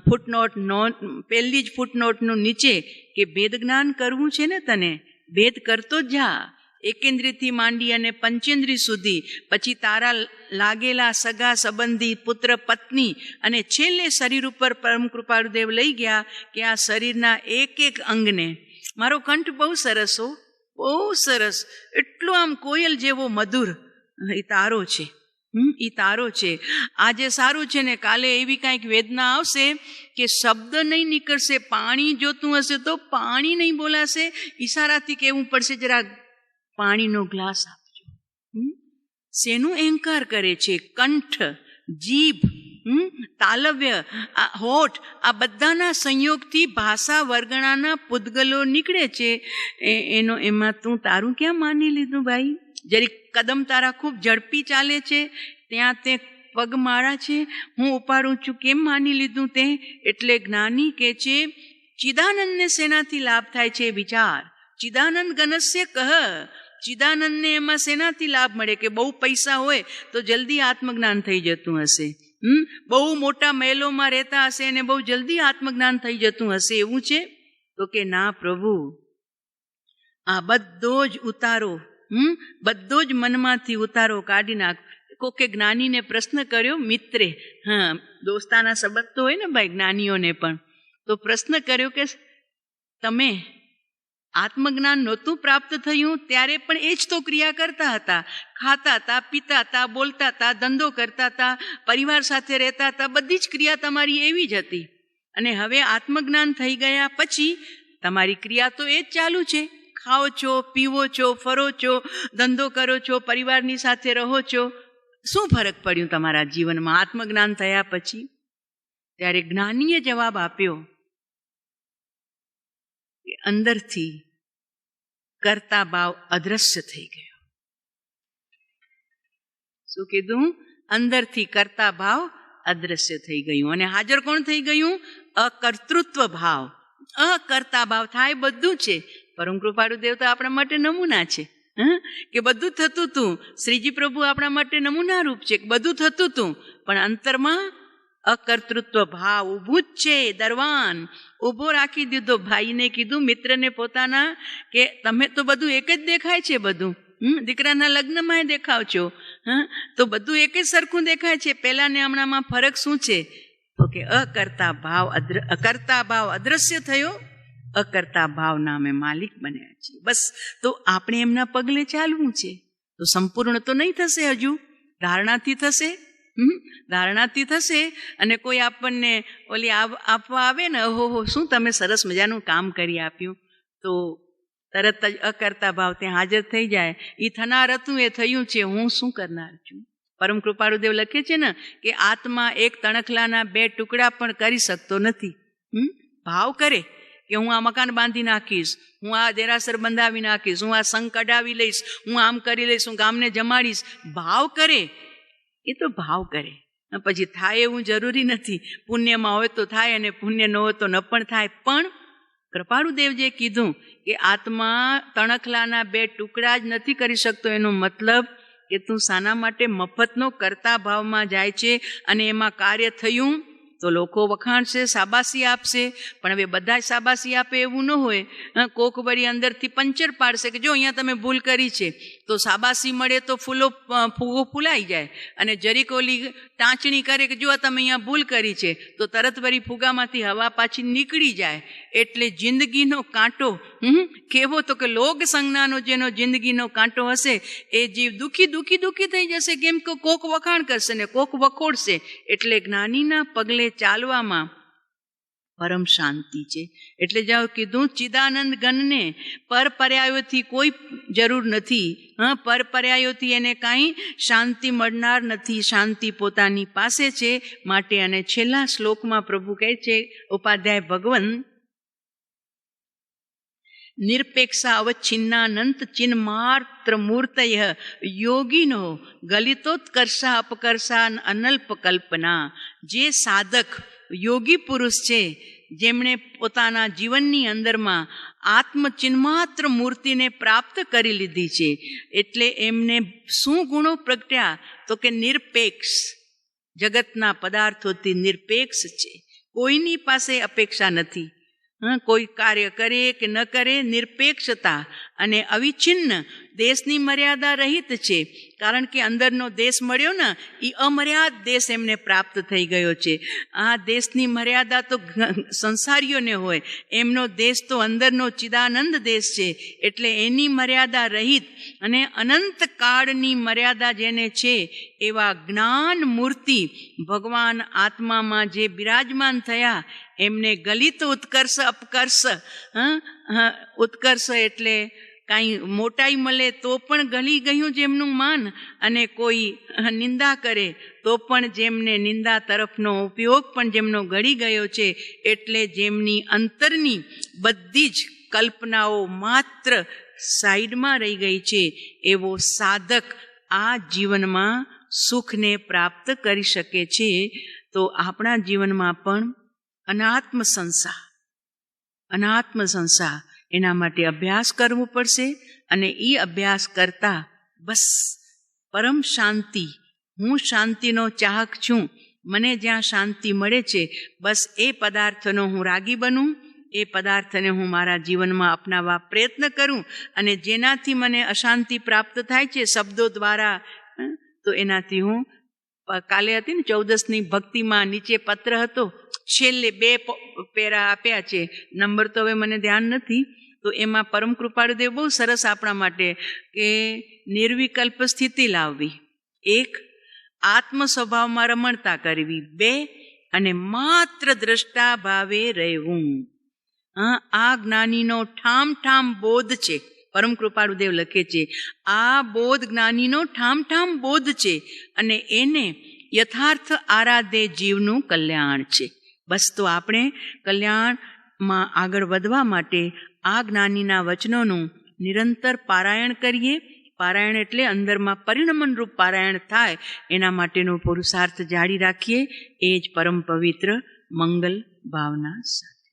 ફૂટનોટ પહેલી જ ફૂટનોટનું નીચે કે ભેદ જ્ઞાન કરવું છે ને તને, ભેદ કરતો જ જા, એકેન્દ્રિયથી માંડી અને પંચેન્દ્રિય સુધી, પછી તારા લાગેલા સગા સંબંધી, પુત્ર, પત્ની, અને છેલ્લે શરીર ઉપર પરમ કૃપાળુદેવ લઈ ગયા કે આ શરીરના એક એક અંગને, મારો કંઠ બહુ સરસ હો, બહુ સરસ, એટલો આમ કોયલ જેવો મધુર, એ તારો છે, એ તારો છે. આજે સારું છે ને, કાલે એવી કાંઈક વેદના આવશે કે શબ્દ નહીં નીકળશે, પાણી જોતું હશે તો પાણી નહીં બોલાશે, ઈશારાથી કહેવું પડશે જરા પાણીનો ગ્લાસ આપજો. શેનું અહંકાર કરે છે? કંઠ, જીભ, તાલવ્ય, હોઠ, આ બધાના સંયોગથી ભાષા વર્ગણાના પૂતગલો નીકળે છે. એમાં તું તારું ક્યાં માની લીધું ભાઈ? જરી કદમ તારા ખૂબ ઝડપી ચાલે છે, ત્યાં તે પગ મારા છે, હું ઉપાડું છું, કેમ માની લીધું તે? એટલે જ્ઞાની કે છે ચિદાનંદને શેનાથી લાભ થાય છે વિચાર. ચિદાનંદ ઘનસ્ય કહ, ચિદાનંદને એમાં શેનાથી લાભ મળે? કે બહુ પૈસા હોય તો જલ્દી આત્મજ્ઞાન થઈ જતું હશે, બહુ મોટા મહેલોમાં રહેતા હશે અને બહુ જલ્દી આત્મજ્ઞાન થઈ જતું હશે, એવું છે? તો કે ના પ્રભુ, આ બધો જ ઉતારો, બધો જ મનમાંથી ઉતારો કાઢી નાખ. કોકે જ્ઞાનીને પ્રશ્ન કર્યો, મિત્રે, દોસ્તાના સંબંધ તો હોય ને ભાઈ જ્ઞાનીઓને પણ, તો પ્રશ્ન કર્યો કે તમે આત્મજ્ઞાન નહોતું પ્રાપ્ત થયું ત્યારે પણ એ જ તો ક્રિયા કરતા હતા, ખાતા હતા, પીતા હતા, બોલતા હતા, ધંધો કરતા હતા, પરિવાર સાથે રહેતા હતા, બધી જ ક્રિયા તમારી એવી જ હતી. અને હવે આત્મજ્ઞાન થઈ ગયા પછી તમારી ક્રિયા તો એ જ ચાલુ છે. ખાઓ છો, પીવો છો, ફરો છો, ધંધો કરો છો, પરિવારની સાથે રહો છો. શું ફરક પડ્યું તમારા જીવનમાં આત્મજ્ઞાન થયા પછી? ત્યારે જ્ઞાનીએ જવાબ આપ્યો કે અંદરથી કરતા ભાવ અદ્રશ્ય થઈ ગયો. શું કીધું? અંદરથી કરતા ભાવ અદ્રશ્ય થઈ ગયું અને હાજર કોણ થઈ ગયું? અકર્તૃત્વ ભાવ. અકર્તા ભાવ થાય બધું છે. પરમ કૃપાળુદેવ તો આપણા માટે નમૂના છે કે બધું થતું હતું. શ્રીજી પ્રભુ આપણા માટે નમૂના રૂપ છે, બધું થતું હતું, પણ અંતરમાં અકર્તૃત્વ ભાવ ઊભું જ છે. દરવાન ઊભો રાખી દીધો. ભાઈને કીધું, મિત્રને પોતાના, કે તમે તો બધું એક જ દેખાય છે, બધું દીકરાના લગ્નમાં દેખાવ છો, તો બધું એક જ સરખું દેખાય છે, પહેલા ને હમણાંમાં ફરક શું છે? તો કે અકર્તા ભાવ અદ્રશ્ય થયો, અકર્તા ભાવના અમે માલિક બન્યા છીએ. બસ, તો આપણે એમના પગલે ચાલવું છે. તો સંપૂર્ણ તો નહીં થશે, હજુ ધારણાથી થશે, ધારણાથી થશે. અને કોઈ આપણને ઓલી આપવા આવે ને, ઓહો શું તમે સરસ મજાનું કામ કરી આપ્યું, તો તરત જ અકર્તા ભાવ ત્યાં હાજર થઈ જાય. એ થનાર હતું, એ થયું છે, હું શું કરનાર છું? પરમ કૃપાળુદેવ લખે છે ને કે આત્મા એક તણખલાના 2 ટુકડા પણ કરી શકતો નથી. ભાવ કરે કે હું આ મકાન બાંધી નાખીશ, હું આ દેરાસર બંધાવી નાખીશ, હું આ સંઘ કઢાવી લઈશ, હું આમ કરી લઈશ, હું ગામને જમાડીશ. ભાવ કરે, એ તો ભાવ કરે. પછી થાય એવું જરૂરી નથી. પુણ્યમાં હોય તો થાય અને પુણ્ય ન હોય તો ન પણ થાય. પણ કૃપાળુદેવજીએ કીધું કે આત્મા તણખલાના 2 ટુકડા જ નથી કરી શકતો. એનો મતલબ કે તું શાના માટે મફતનો કરતા ભાવમાં જાય છે અને એમાં કાર્ય થયું તો લોકો વખાણશે, શાબાશી આપશે. પણ હવે બધા જ શાબાશી આપે એવું ન હોય. કોક વળી અંદરથી પંચર પાડશે કે જો અહીંયા તમે ભૂલ કરી છે, તો શાબાશી મળે તો ફૂગો ફૂલાઈ જાય. અને જરીક ઓલી ટાંચણી કરે કે જો તમે અહીંયા ભૂલ કરી છે, તો તરત વળી ફુગામાંથી હવા પાછી નીકળી જાય. એટલે જિંદગીનો કાંટો કેવો? તો કે લોક સંજ્ઞાનો જેનો જિંદગીનો કાંટો હશે એ જીવ દુઃખી થઈ જશે. કેમ કે કોક વખાણ કરશે ને કોક વખોડશે. એટલે જ્ઞાનીના પગલે ચાલવામાં પરમ શાંતિ છે. એટલે જાઓ કીધું, ચિદાનંદ ગણને પરપર્યાયોથી કોઈ જરૂર નથી. પરપર્યાયોથી એને કાંઈ શાંતિ મળનાર નથી. શાંતિ પોતાની પાસે છે માટે. અને છેલ્લા શ્લોકમાં પ્રભુ કહે છે, ઉપાધ્યાય ભગવન, નિરપેક્ષા અવચ્છિન્નાનંત ચિન્માત્ર મૂર્તય યોગીનો ગલિતોત્કર્ષા અપકર્ષા અનલ્પ કલ્પના. જે સાધક યોગી પુરુષ છે, જેમણે પોતાના જીવનની અંદરમાં આત્મચિન્માત્ર મૂર્તિને પ્રાપ્ત કરી લીધી છે, એટલે એમને શું ગુણો પ્રગટ્યા? તો કે નિરપેક્ષ, જગતના પદાર્થોથી નિરપેક્ષ છે, કોઈની પાસે અપેક્ષા નથી. કોઈ કાર્ય કરે કે ન કરે, નિરપેક્ષતા અને અવિચ્છિન્ન દેશની મર્યાદા રહિત છે. કારણ કે અંદરનો દેશ મળ્યો ને, એ અમર્યાદ દેશ એમને પ્રાપ્ત થઈ ગયો છે. આ દેશની મર્યાદા તો સંસારીઓને હોય, એમનો દેશ તો અંદરનો ચિદાનંદ દેશ છે. એટલે એની મર્યાદા રહિત અને અનંત કાળની મર્યાદા જેને છે એવા જ્ઞાન મૂર્તિ ભગવાન આત્મામાં જે બિરાજમાન થયા, એમને ગલિત ઉત્કર્ષ અપકર્ષ, ઉત્કર્ષ એટલે કાંઈ મોટાઈ મળે તો પણ ગલી ગયું જેમનું માન, અને કોઈ નિંદા કરે તો પણ જેમને નિંદા તરફનો ઉપયોગ પણ જેમનો ગળી ગયો છે. એટલે જેમની અંતરની બધી જ કલ્પનાઓ માત્ર સાઈડમાં રહી ગઈ છે, એવો સાધક આ જીવનમાં સુખને પ્રાપ્ત કરી શકે છે. તો આપણા જીવનમાં પણ અનાત્મ સંસાર એના માટે અભ્યાસ કરવો પડશે. અને એ અભ્યાસ કરતા બસ પરમ શાંતિ, હું શાંતિનો ચાહક છું, મને જ્યાં શાંતિ મળે છે બસ એ પદાર્થનો હું રાગી બનું, એ પદાર્થને હું મારા જીવનમાં અપનાવવા પ્રયત્ન કરું. અને જેનાથી મને અશાંતિ પ્રાપ્ત થાય છે શબ્દો દ્વારા, તો એનાથી હું, કાલે હતી ને 14ની ભક્તિમાં નીચે પત્ર હતો, છેલ્લે 2 પેરા આપ્યા છે, નંબર તો હવે મને ધ્યાન નથી. તો એમાં પરમ કૃપાળુદેવ બહુ સરસ આપણા માટે કે નિર્વિકલ્પ સ્થિતિ લાવવી, 1, આત્મ સ્વભાવમાં રમણતા કરવી, 2, અને માત્ર દ્રષ્ટા ભાવે રહેવું. આ જ્ઞાનીનો ઠામ ઠામ બોધ છે. પરમ કૃપાળુદેવ લખે છે, આ બોધ જ્ઞાનીનો ઠામ ઠામ બોધ છે, અને એને યથાર્થ આરાધે જીવનું કલ્યાણ છે. બસ તો આપણે કલ્યાણમાં આગળ વધવા માટે આ જ્ઞાનીના વચનોનું નિરંતર પારાયણ કરીએ. પારાયણ એટલે અંદરમાં પરિણમન રૂપ પારાયણ થાય, એના માટેનો પુરુષાર્થ જાળી રાખીએ. એ જ પરમ પવિત્ર મંગલ ભાવના સાથે.